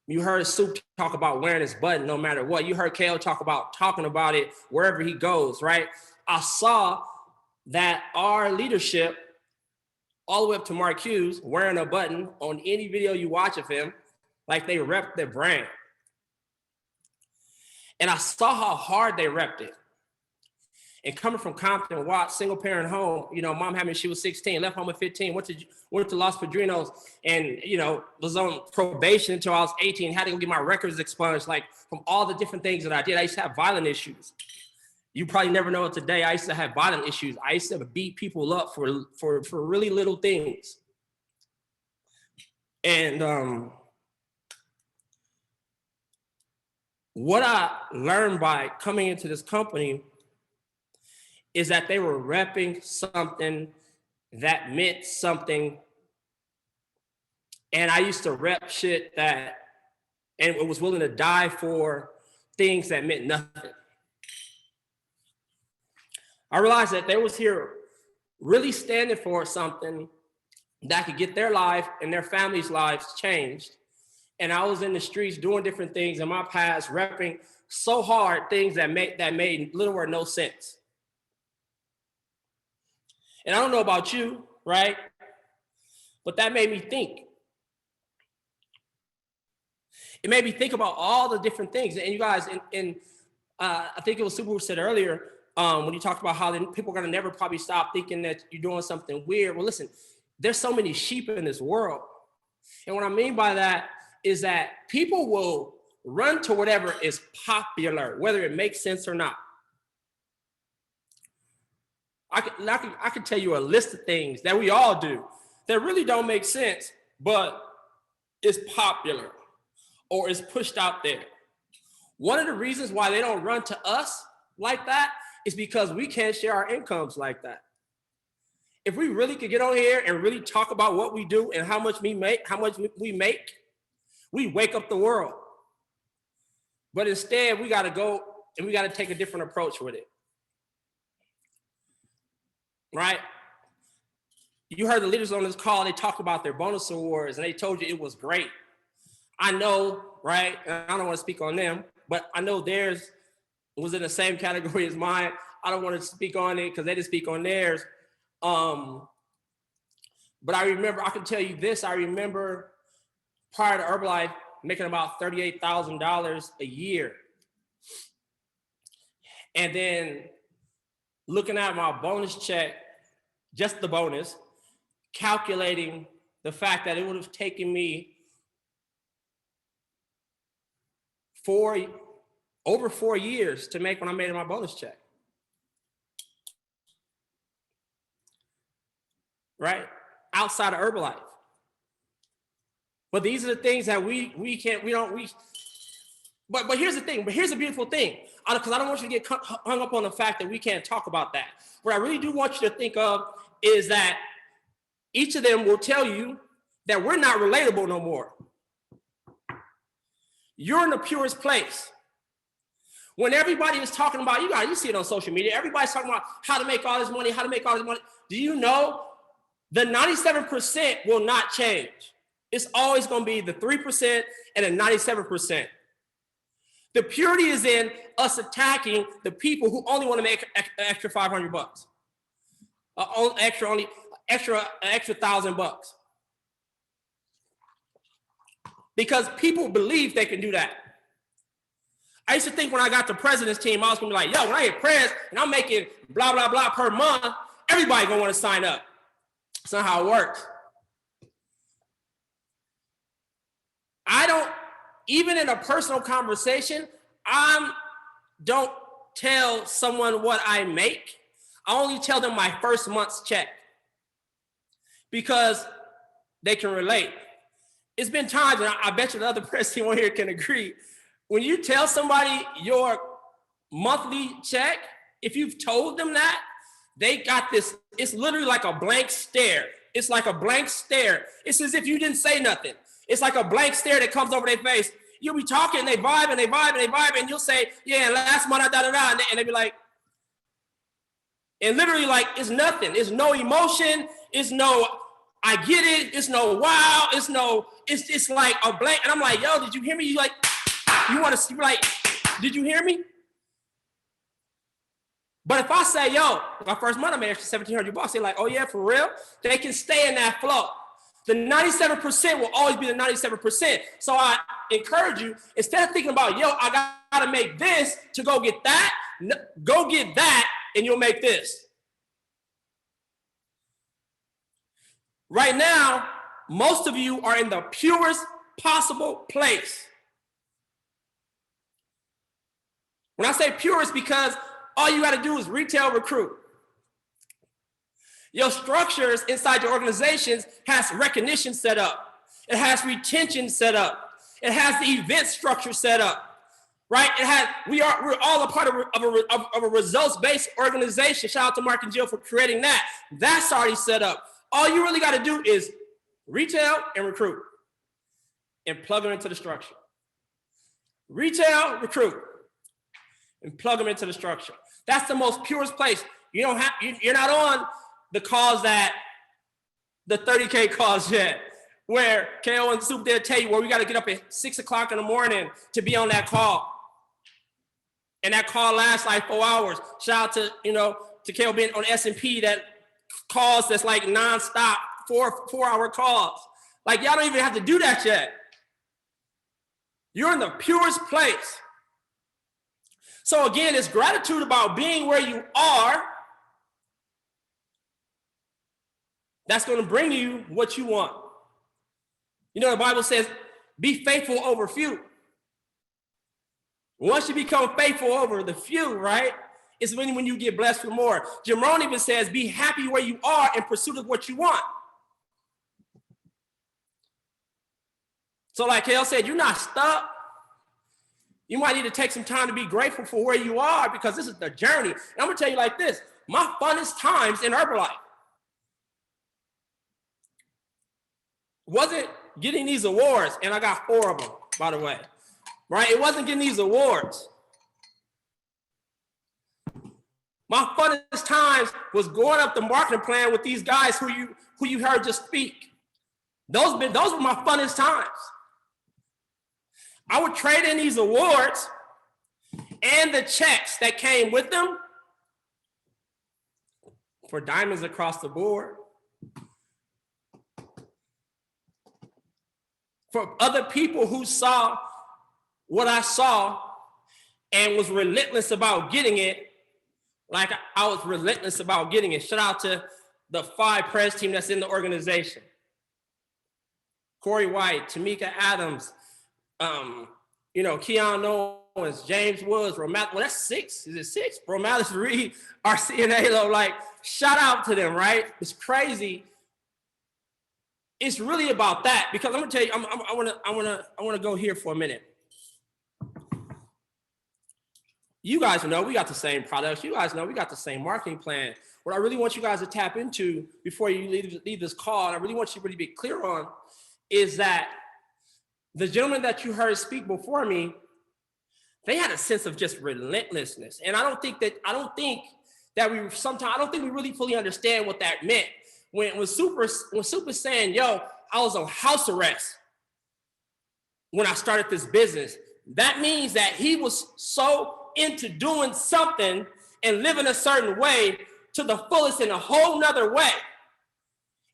You heard Soup talk about wearing his button no matter what. You heard KO talk about talking about it wherever he goes, right? I saw that our leadership, all the way up to Mark Hughes, wearing a button on any video you watch of him, like they repped their brand. And I saw how hard they repped it. And coming from Compton, Watts, single parent home, you know, mom had me, she was 16, left home at 15, went to Los Padrinos, and, you know, was on probation until I was 18, had to go get my records expunged, like from all the different things that I did. I used to have violent issues. You probably never know it today. I used to have violent issues. I used to beat people up for really little things. And what I learned by coming into this company is that they were repping something that meant something. And I used to rep shit that, and was willing to die for things that meant nothing. I realized that they was here really standing for something that could get their life and their family's lives changed. And I was in the streets doing different things in my past, repping so hard things that made little or no sense. And I don't know about you, right? But that made me think. It made me think about all the different things. And you guys, I think it was Super who said earlier, when you talked about how people are gonna never probably stop thinking that you're doing something weird. Well, listen, there's so many sheep in this world. And what I mean by that is that people will run to whatever is popular, whether it makes sense or not. I could tell you a list of things that we all do that really don't make sense, but it's popular or it's pushed out there. One of the reasons why they don't run to us like that is because we can't share our incomes like that. If we really could get on here and really talk about what we do and how much we make, we wake up the world. But instead, we got to go and we got to take a different approach with it. Right? You heard the leaders on this call, they talked about their bonus awards and they told you it was great. I know, right? And I don't want to speak on them, but I know theirs was in the same category as mine. I don't want to speak on it because they didn't speak on theirs. But I remember, I can tell you this, I remember prior to Herbalife making about $38,000 a year. And then looking at my bonus check, just the bonus, calculating the fact that it would have taken me over 4 years to make when I made my bonus check. Right? Outside of Herbalife. But these are the things that but here's the thing, but here's a beautiful thing, because I don't want you to get hung up on the fact that we can't talk about that. What I really do want you to think of is that each of them will tell you that we're not relatable no more. You're in the purest place. When everybody is talking about, you see it on social media, everybody's talking about how to make all this money, Do you know the 97% will not change? It's always going to be the 3% and the 97%. The purity is in us attacking the people who only want to make an extra $500, extra $1,000, because people believe they can do that. I used to think when I got the president's team, I was gonna be like, yo, when I get pres and I'm making blah, blah, blah per month, everybody gonna want to sign up. That's not how it works. Even in a personal conversation, I don't tell someone what I make. I only tell them my first month's check because they can relate. It's been times, and I bet you the other press team on here can agree, when you tell somebody your monthly check, if you've told them that, they got this, it's literally like a blank stare. It's like a blank stare. It's as if you didn't say nothing. It's like a blank stare that comes over their face. You'll be talking, they vibe, and you'll say, yeah, last month I da-da-da, and they be like, and literally like, it's nothing. It's no emotion. It's no, I get it. It's no wow. It's like a blank. And I'm like, yo, did you hear me? You like, you want to, like, did you hear me? But if I say, yo, my first month I made extra $1,700, they're like, oh yeah, for real? They can stay in that flow. The 97% will always be the 97%. So I encourage you, instead of thinking about, yo, I gotta make this to go get that, go get that and you'll make this. Right now, most of you are in the purest possible place. When I say purest, because all you gotta do is retail recruit. Your structures inside your organizations has recognition set up. It has retention set up. It has the event structure set up, right? We're all a part of a results-based organization. Shout out to Mark and Jill for creating that. That's already set up. All you really got to do is retail and recruit and plug them into the structure. Retail, recruit, and plug them into the structure. That's the most purest place. You're not on the calls that the 30K calls yet, where Keyon and Soup there tell you, well, we got to get up at 6 o'clock in the morning to be on that call. And that call lasts like 4 hours. Shout out to Keyon being on S&P, that calls that's like nonstop, 4-hour calls. Like, y'all don't even have to do that yet. You're in the purest place. So again, it's gratitude about being where you are. That's going to bring you what you want. You know, the Bible says, be faithful over few. Once you become faithful over the few, right? It's when you get blessed with more. Jim Rohn even says, be happy where you are in pursuit of what you want. So like Hale said, you're not stuck. You might need to take some time to be grateful for where you are, because this is the journey. And I'm going to tell you like this, my funnest times in Herbalife wasn't getting these awards, and I got 4 of them, by the way, right? It wasn't getting these awards. My funnest times was going up the marketing plan with these guys who you heard just speak. Those were my funnest times. I would trade in these awards and the checks that came with them for diamonds across the board, for other people who saw what I saw and was relentless about getting it, like I was relentless about getting it. Shout out to the 5 press team that's in the organization. Corey White, Tamika Adams, you know, Keyon Owens, James Woods, well, that's 6. Is it 6? Romalis Reed, RCNA, like, shout out to them, right? It's crazy. It's really about that, because I'm gonna tell you, I wanna go here for a minute. You guys know we got the same products. You guys know we got the same marketing plan. What I really want you guys to tap into before you leave this call, and I really want you to really be clear on, is that the gentleman that you heard speak before me, they had a sense of just relentlessness. And I don't think we really fully understand what that meant. When Super's saying, yo, I was on house arrest when I started this business, that means that he was so into doing something and living a certain way to the fullest in a whole nother way.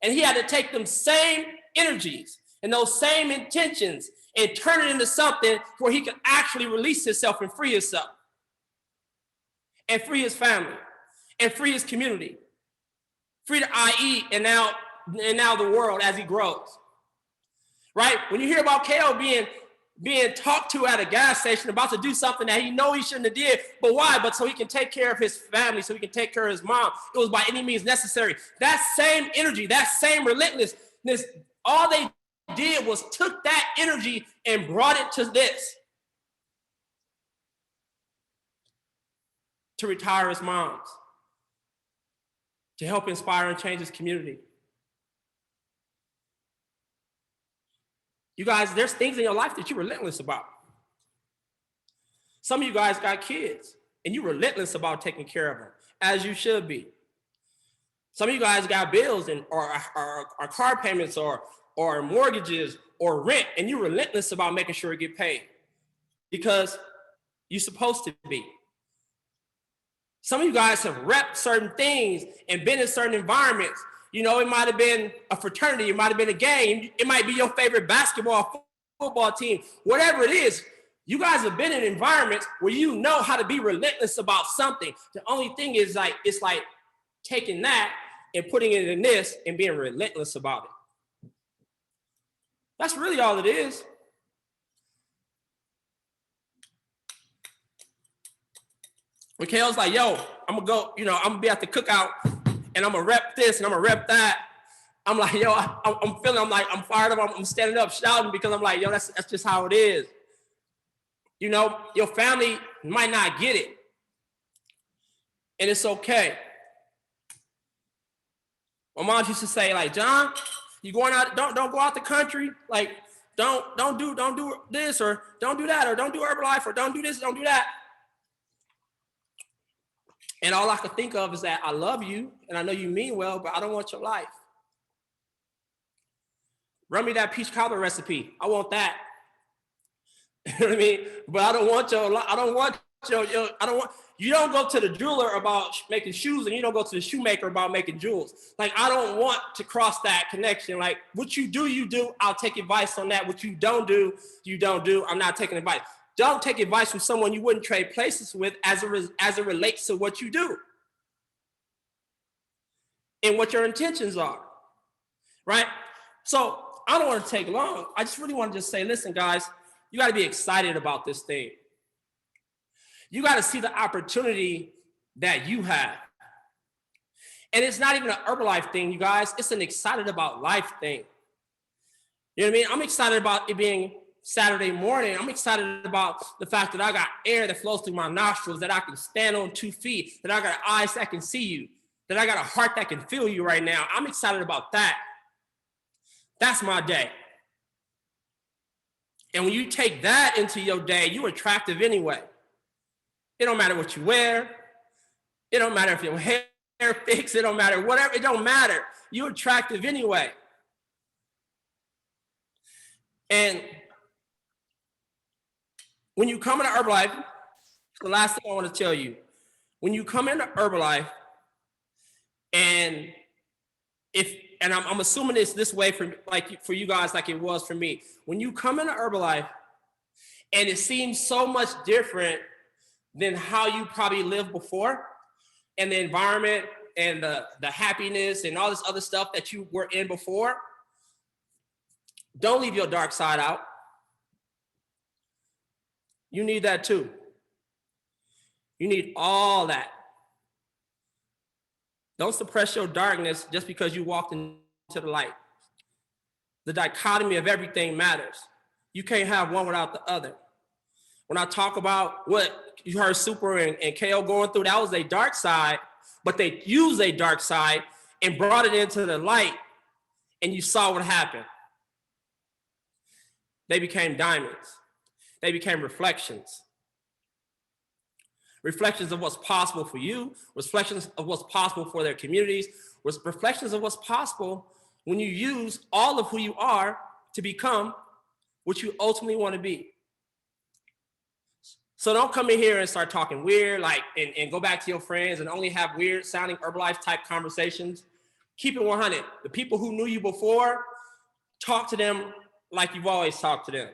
And he had to take them same energies and those same intentions and turn it into something where he could actually release himself and free himself and free his family and free his community, free the IE and now the world as he grows, right? When you hear about Keyon being talked to at a gas station about to do something that he know he shouldn't have did, but why? But so he can take care of his family, so he can take care of his mom. It was by any means necessary. That same energy, that same relentlessness, all they did was took that energy and brought it to this. To retire his moms, to help inspire and change his community. You guys, there's things in your life that you're relentless about. Some of you guys got kids and you're relentless about taking care of them, as you should be. Some of you guys got bills or car payments or mortgages or rent, and you're relentless about making sure it get paid because you're supposed to be. Some of you guys have repped certain things and been in certain environments. You know, it might have been a fraternity, it might have been a gang, it might be your favorite basketball, football team, whatever it is. You guys have been in environments where you know how to be relentless about something. The only thing is like, it's like taking that and putting it in this and being relentless about it. That's really all it is. When Kayle's like, yo, I'm gonna go, you know, I'm gonna be at the cookout and I'm gonna rep this and I'm gonna rep that. I'm like, yo, I'm feeling, I'm like, I'm fired up, I'm standing up shouting because I'm like, yo, that's just how it is. You know, your family might not get it. And it's okay. My mom used to say, like, John, you going out, don't go out the country. Like, don't do this or don't do that or don't do Herbalife or don't do this, don't do that. And all I could think of is that I love you and I know you mean well, but I don't want your life. Run me that peach cobbler recipe. I want that. You know what I mean? But I don't want you don't go to the jeweler about making shoes and you don't go to the shoemaker about making jewels. Like, I don't want to cross that connection. Like, what you do, you do. I'll take advice on that. What you don't do, you don't do. I'm not taking advice. Don't take advice from someone you wouldn't trade places with as it relates to what you do and what your intentions are, right? So I don't want to take long. I just really want to just say, listen, guys, you got to be excited about this thing. You got to see the opportunity that you have. And it's not even an Herbalife thing, you guys. It's an excited about life thing. You know what I mean? I'm excited about it being Saturday morning. I'm excited about the fact that I got air that flows through my nostrils, that I can stand on 2 feet, that I got eyes that can see you, that I got a heart that can feel you right now. I'm excited about that. That's my day. And when you take that into your day, you're attractive anyway. It don't matter what you wear. It don't matter if your hair fixed. It don't matter whatever. It don't matter. You're attractive anyway. And when you come into Herbalife, the last thing I want to tell you, when you come into Herbalife, and I'm assuming it's this way for you guys like it was for me. When you come into Herbalife and it seems so much different than how you probably lived before, and the environment and the happiness and all this other stuff that you were in before, don't leave your dark side out. You need that too. You need all that. Don't suppress your darkness just because you walked into the light. The dichotomy of everything matters. You can't have one without the other. When I talk about what you heard Super and Keyon going through, that was a dark side, but they used a dark side and brought it into the light, and you saw what happened. They became diamonds. They became reflections. Reflections of what's possible for you, reflections of what's possible for their communities, reflections of what's possible when you use all of who you are to become what you ultimately want to be. So don't come in here and start talking weird, like, and go back to your friends and only have weird sounding Herbalife type conversations. Keep it 100. The people who knew you before, talk to them like you've always talked to them.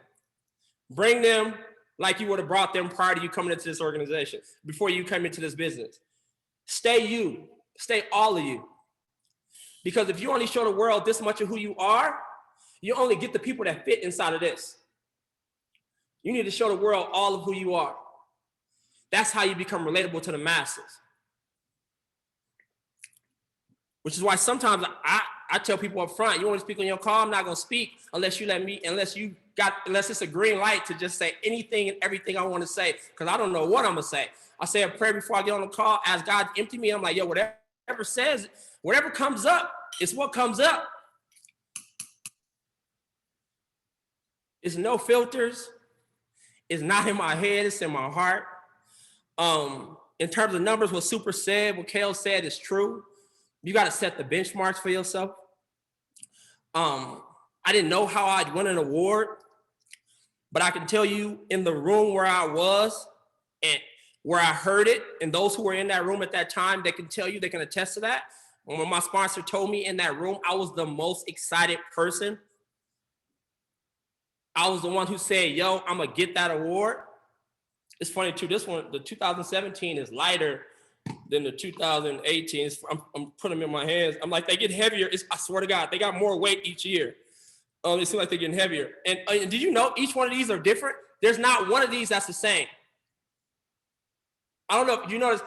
Bring them like you would have brought them prior to you coming into this organization, before you come into this business. Stay you, stay all of you. Because if you only show the world this much of who you are, you only get the people that fit inside of this. You need to show the world all of who you are. That's how you become relatable to the masses. Which is why sometimes I tell people up front, you want to speak on your call, I'm not going to speak unless you let me, unless it's a green light to just say anything and everything I want to say, because I don't know what I'm going to say. I say a prayer before I get on the call, ask God to empty me. I'm like, yo, whatever comes up, it's what comes up. It's no filters. It's not in my head, it's in my heart. In terms of numbers, what Super said, what Keyon said is true. You got to set the benchmarks for yourself. I didn't know how I'd win an award, but I can tell you in the room where I was and where I heard it, and those who were in that room at that time, they can tell you, they can attest to that. When my sponsor told me in that room, I was the most excited person. I was the one who said, yo, I'm gonna get that award. It's funny too, this one, the 2017 is lighter than the 2018. I'm putting them in my hands. I'm like, they get heavier. I swear to God, they got more weight each year. It seems like they're getting heavier. And did you know each one of these are different? There's not one of these that's the same. I don't know if you notice,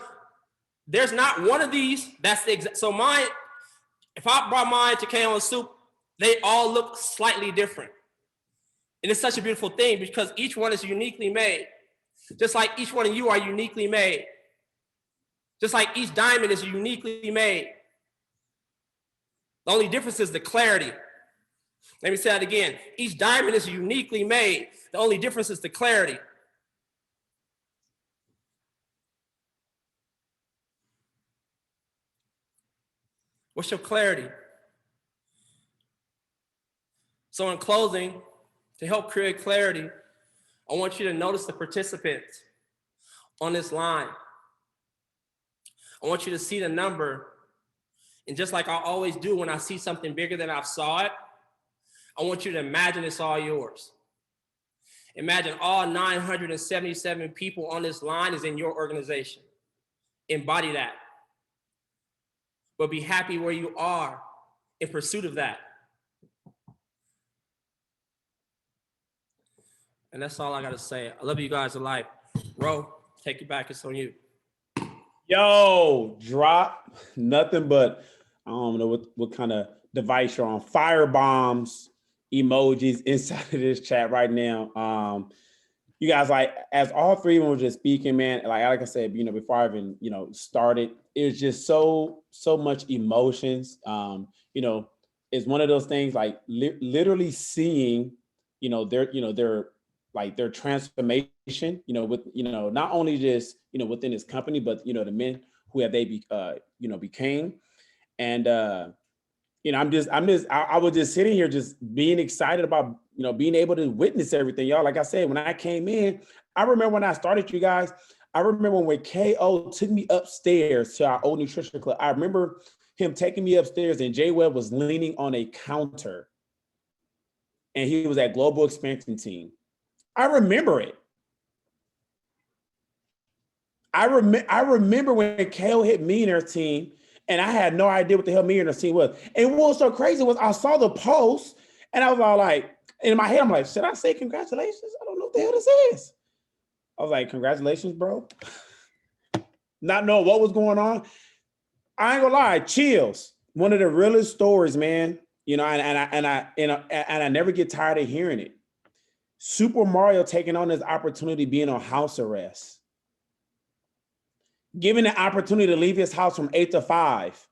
there's not one of these that's the exact. So mine, if I brought mine to Keyon Soup, they all look slightly different. And it's such a beautiful thing because each one is uniquely made. Just like each one of you are uniquely made. Just like each diamond is uniquely made. The only difference is the clarity. Let me say that again. Each diamond is uniquely made. The only difference is the clarity. What's your clarity? So in closing, to help create clarity, I want you to notice the participants on this line. I want you to see the number. And just like I always do when I see something bigger than I saw it, I want you to imagine it's all yours. Imagine all 977 people on this line is in your organization. Embody that. But be happy where you are in pursuit of that. And that's all I got to say. I love you guys a lot. Ro, take it back. It's on you. Yo, drop nothing but, I don't know what kind of device you're on. Fire bombs, emojis inside of this chat right now. You guys, like, as all three of them were just speaking, man, like I said, before I even, started, it was just so much emotions. It's one of those things like literally seeing, their transformation, with, not only just, within his company, but, the men who have they became. And, I was just sitting here just being excited about, being able to witness everything, y'all. Like I said, when I came in, I remember when I started, you guys, I remember when KO took me upstairs to our old nutrition club. I remember him taking me upstairs and Webb was leaning on a counter and he was at Global Expansion Team. I remember it. I remember when KO hit me and her team and I had no idea what the hell me and her team was. And what was so crazy was I saw the post and I was all like, in my head, I'm like, should I say congratulations? I don't know what the hell this is. I was like, congratulations, bro. Not knowing what was going on. I ain't gonna lie, chills. One of the realest stories, man. You know, and I never get tired of hearing it. Super Mario taking on this opportunity being on house arrest. Given the opportunity to leave his house from 8 to 5,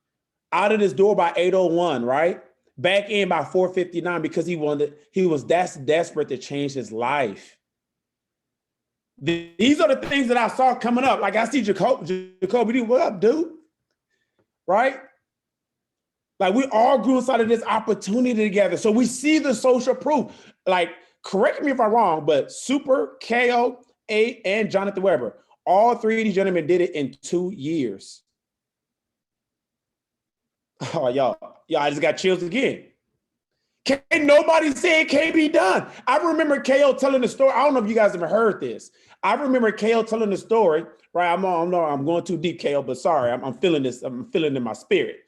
out of this door by 8:01, right? Back in by 4:59 because he was that desperate to change his life. These are the things that I saw coming up. Like I see Jacoby, what up, dude? Right? Like we all grew inside of this opportunity together. So we see the social proof. Like, correct me if I'm wrong, but Super, KO, and Jonathan Webber, all three of these gentlemen did it in 2 years. Oh, y'all, I just got chills again. Can't nobody say it can't be done. I remember KO telling the story. I don't know if you guys ever heard this. I remember KO telling the story, right? I'm going too deep, KO, but sorry, I'm feeling this. I'm feeling it in my spirit,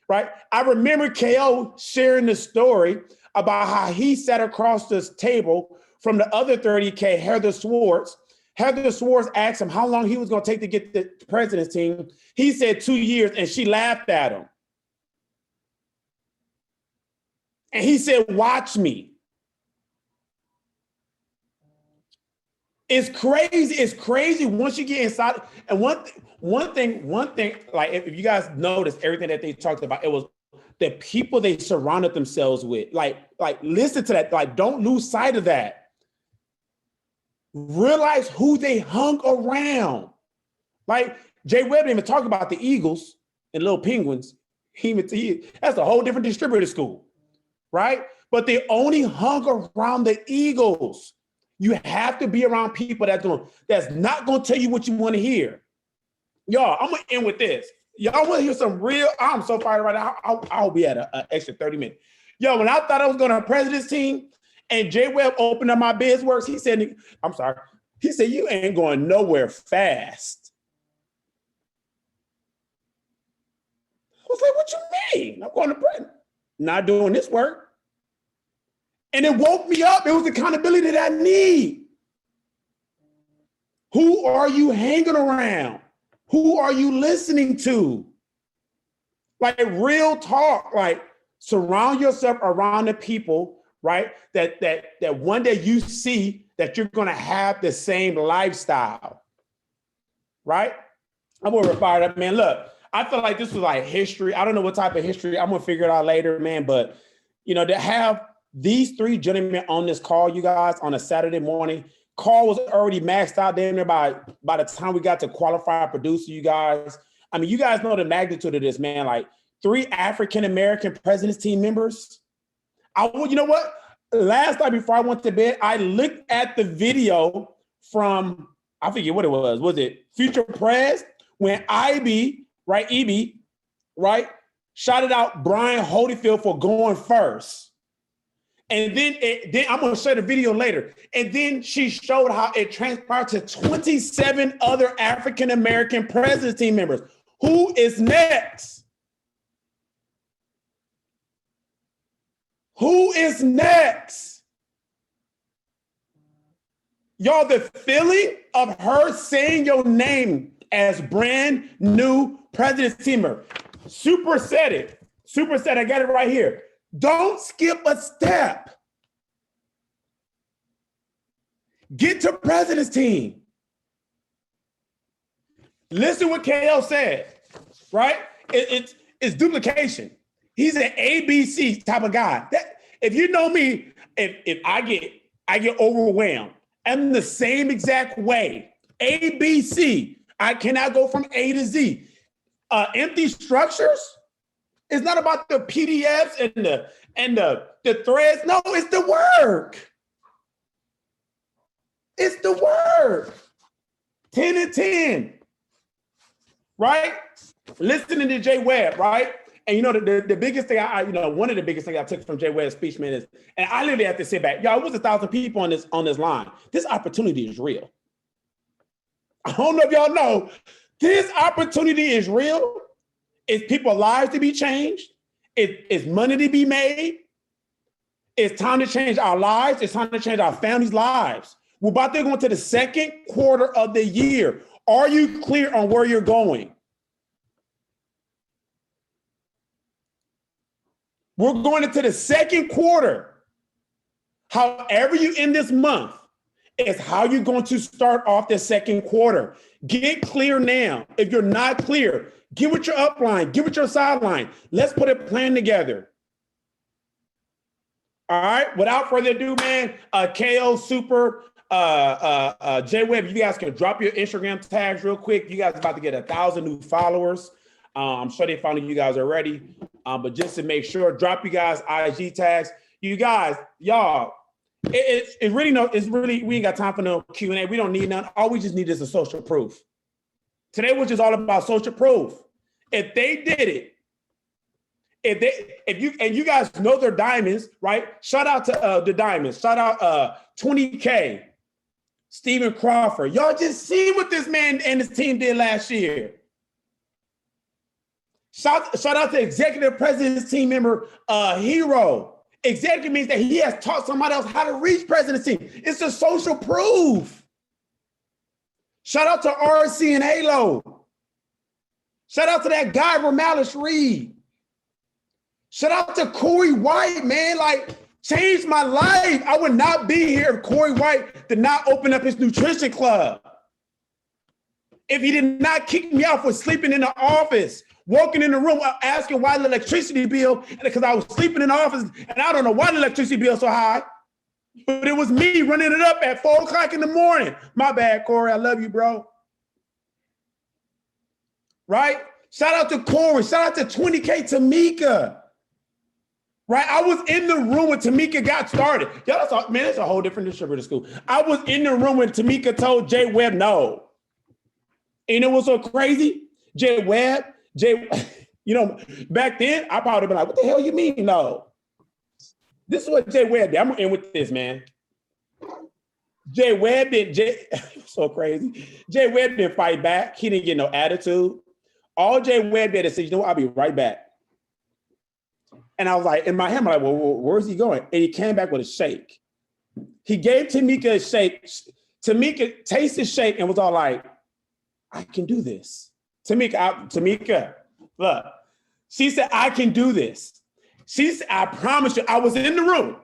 right? I remember KO sharing the story about how he sat across this table from the other 30K, Heather Swartz. Heather Swartz asked him how long he was going to take to get the president's team. He said 2 years, and she laughed at him. And he said, watch me. It's crazy. It's crazy once you get inside. And one thing, like if you guys notice everything that they talked about, it was the people they surrounded themselves with. Like listen to that. Like, don't lose sight of that. Realize who they hung around. Like Jay Webb didn't even talk about the Eagles and little Penguins. That's a whole different distributor school. Right? But they only hung around the Eagles. You have to be around people that's not going to tell you what you want to hear. Y'all, I'm going to end with this. Y'all want to hear some real, I'm so fired right now. I'll be at an extra 30 minutes. Yo, when I thought I was going to president's team and Jay Webb opened up my biz works, he said, I'm sorry. He said, you ain't going nowhere fast. I was like, what you mean? I'm going to president. Not doing this work. And it woke me up. It was accountability that I need. Who are you hanging around? Who are you listening to? Like real talk, like surround yourself around the people, right? That one day you see that you're going to have the same lifestyle, right? I'm going to fire up, man. Look, I feel like this was like history. I don't know what type of history. I'm going to figure it out later, man. But, you know, to have these three gentlemen on this call, you guys, on a Saturday morning, call was already maxed out there by the time we got to qualified producer, you guys. I mean, you guys know the magnitude of this, man. Like 3 African-American president's team members. You know what? Last night before I went to bed, I looked at the video from, I forget what it was. Was it Future Prez? When EB, right, shouted out Brian Holyfield for going first. And then I'm going to show the video later. And then she showed how it transpired to 27 other African-American president's team members. Who is next? Who is next? Y'all, the feeling of her saying your name as brand new president's team member. Super said it. I got it right here. Don't skip a step. Get to president's team. Listen what KL said, right? It's duplication. He's an ABC type of guy. If you know me, if I get overwhelmed, I'm the same exact way. ABC. I cannot go from A to Z. Empty structures. It's not about the PDFs and the threads. No, it's the work. It's the work. 10 and 10. Right? Listening to Jay Webb, right? And you know, the biggest thing one of the biggest things I took from Jay Webb's speech, man, is, and I literally have to sit back. Y'all, it was 1,000 people on this line. This opportunity is real. I don't know if y'all know, this opportunity is real. It's people's lives to be changed. It's money to be made. It's time to change our lives. It's time to change our families' lives. We're about to go into the second quarter of the year. Are you clear on where you're going? We're going into the second quarter. However you end this month is how you're going to start off the second quarter. Get clear now. If you're not clear, get with your upline, get with your sideline. Let's put a plan together. All right. Without further ado, man, KO Super, J Webb, you guys can drop your Instagram tags real quick. You guys are about to get 1,000 new followers. I'm sure they following you guys already. But just to make sure, drop you guys IG tags. You guys, y'all, it's really, we ain't got time for no Q&A. We don't need none. All we just need is a social proof. Today was just all about social proof. If they did it, if you guys know they're diamonds, right? Shout out to the diamonds. Shout out 20K, Stephen Crawford. Y'all just see what this man and his team did last year. Shout out to executive president's team member, Hero. Executive means that he has taught somebody else how to reach president's team. It's a social proof. Shout out to RC and Halo. Shout out to that guy, Ramalish Reed. Shout out to Corey White, man. Like, changed my life. I would not be here if Corey White did not open up his nutrition club. If he did not kick me out for sleeping in the office, walking in the room asking why the electricity bill, because I was sleeping in the office and I don't know why the electricity bill is so high, but it was me running it up at 4 o'clock in the morning. My bad, Corey. I love you, bro. Right? Shout out to Corey. Shout out to 20K Tamika. Right? I was in the room when Tamika got started. Y'all, that's a whole different distributor school. I was in the room when Tamika told J Webb no. And you know what's so crazy? J Webb, back then, I probably been like, what the hell you mean no? This is what J Webb did. I'm gonna end with this, man. J Webb so crazy. J Webb didn't fight back. He didn't get no attitude. All J Webb did is say, you know what, I'll be right back. And I was like, in my head, I'm like, well, where's he going? And he came back with a shake. He gave Tamika a shake. Tamika tasted shake and was all like, I can do this. Tamika, look, she said, I can do this. She said, I promise you, I was in the room.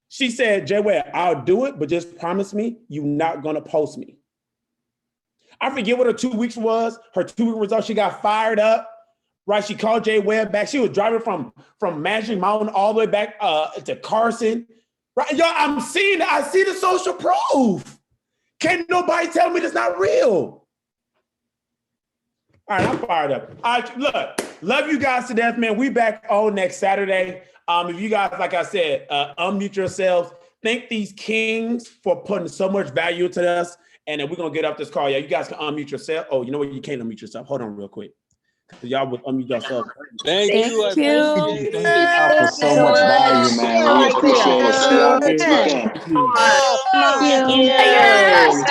She said, J Webb, I'll do it, but just promise me you're not gonna post me. I forget what her 2 weeks was. Her 2-week result, she got fired up, right? She called J Webb back. She was driving from Magic Mountain all the way back to Carson. Right, y'all, I see the social proof. Can't nobody tell me that's not real. All right, I'm fired up. Look, love you guys to death, man. We back on next Saturday. If you guys, like I said, unmute yourselves. Thank these kings for putting so much value into us. And then we're going to get up this call. Yeah, you guys can unmute yourself. Oh, you know what? You can't unmute yourself. Hold on real quick. Y'all would unmute yourself. Thank you. Thank you. Thank you for so much value, man. We appreciate it. Thank you. Thank you. Thank you.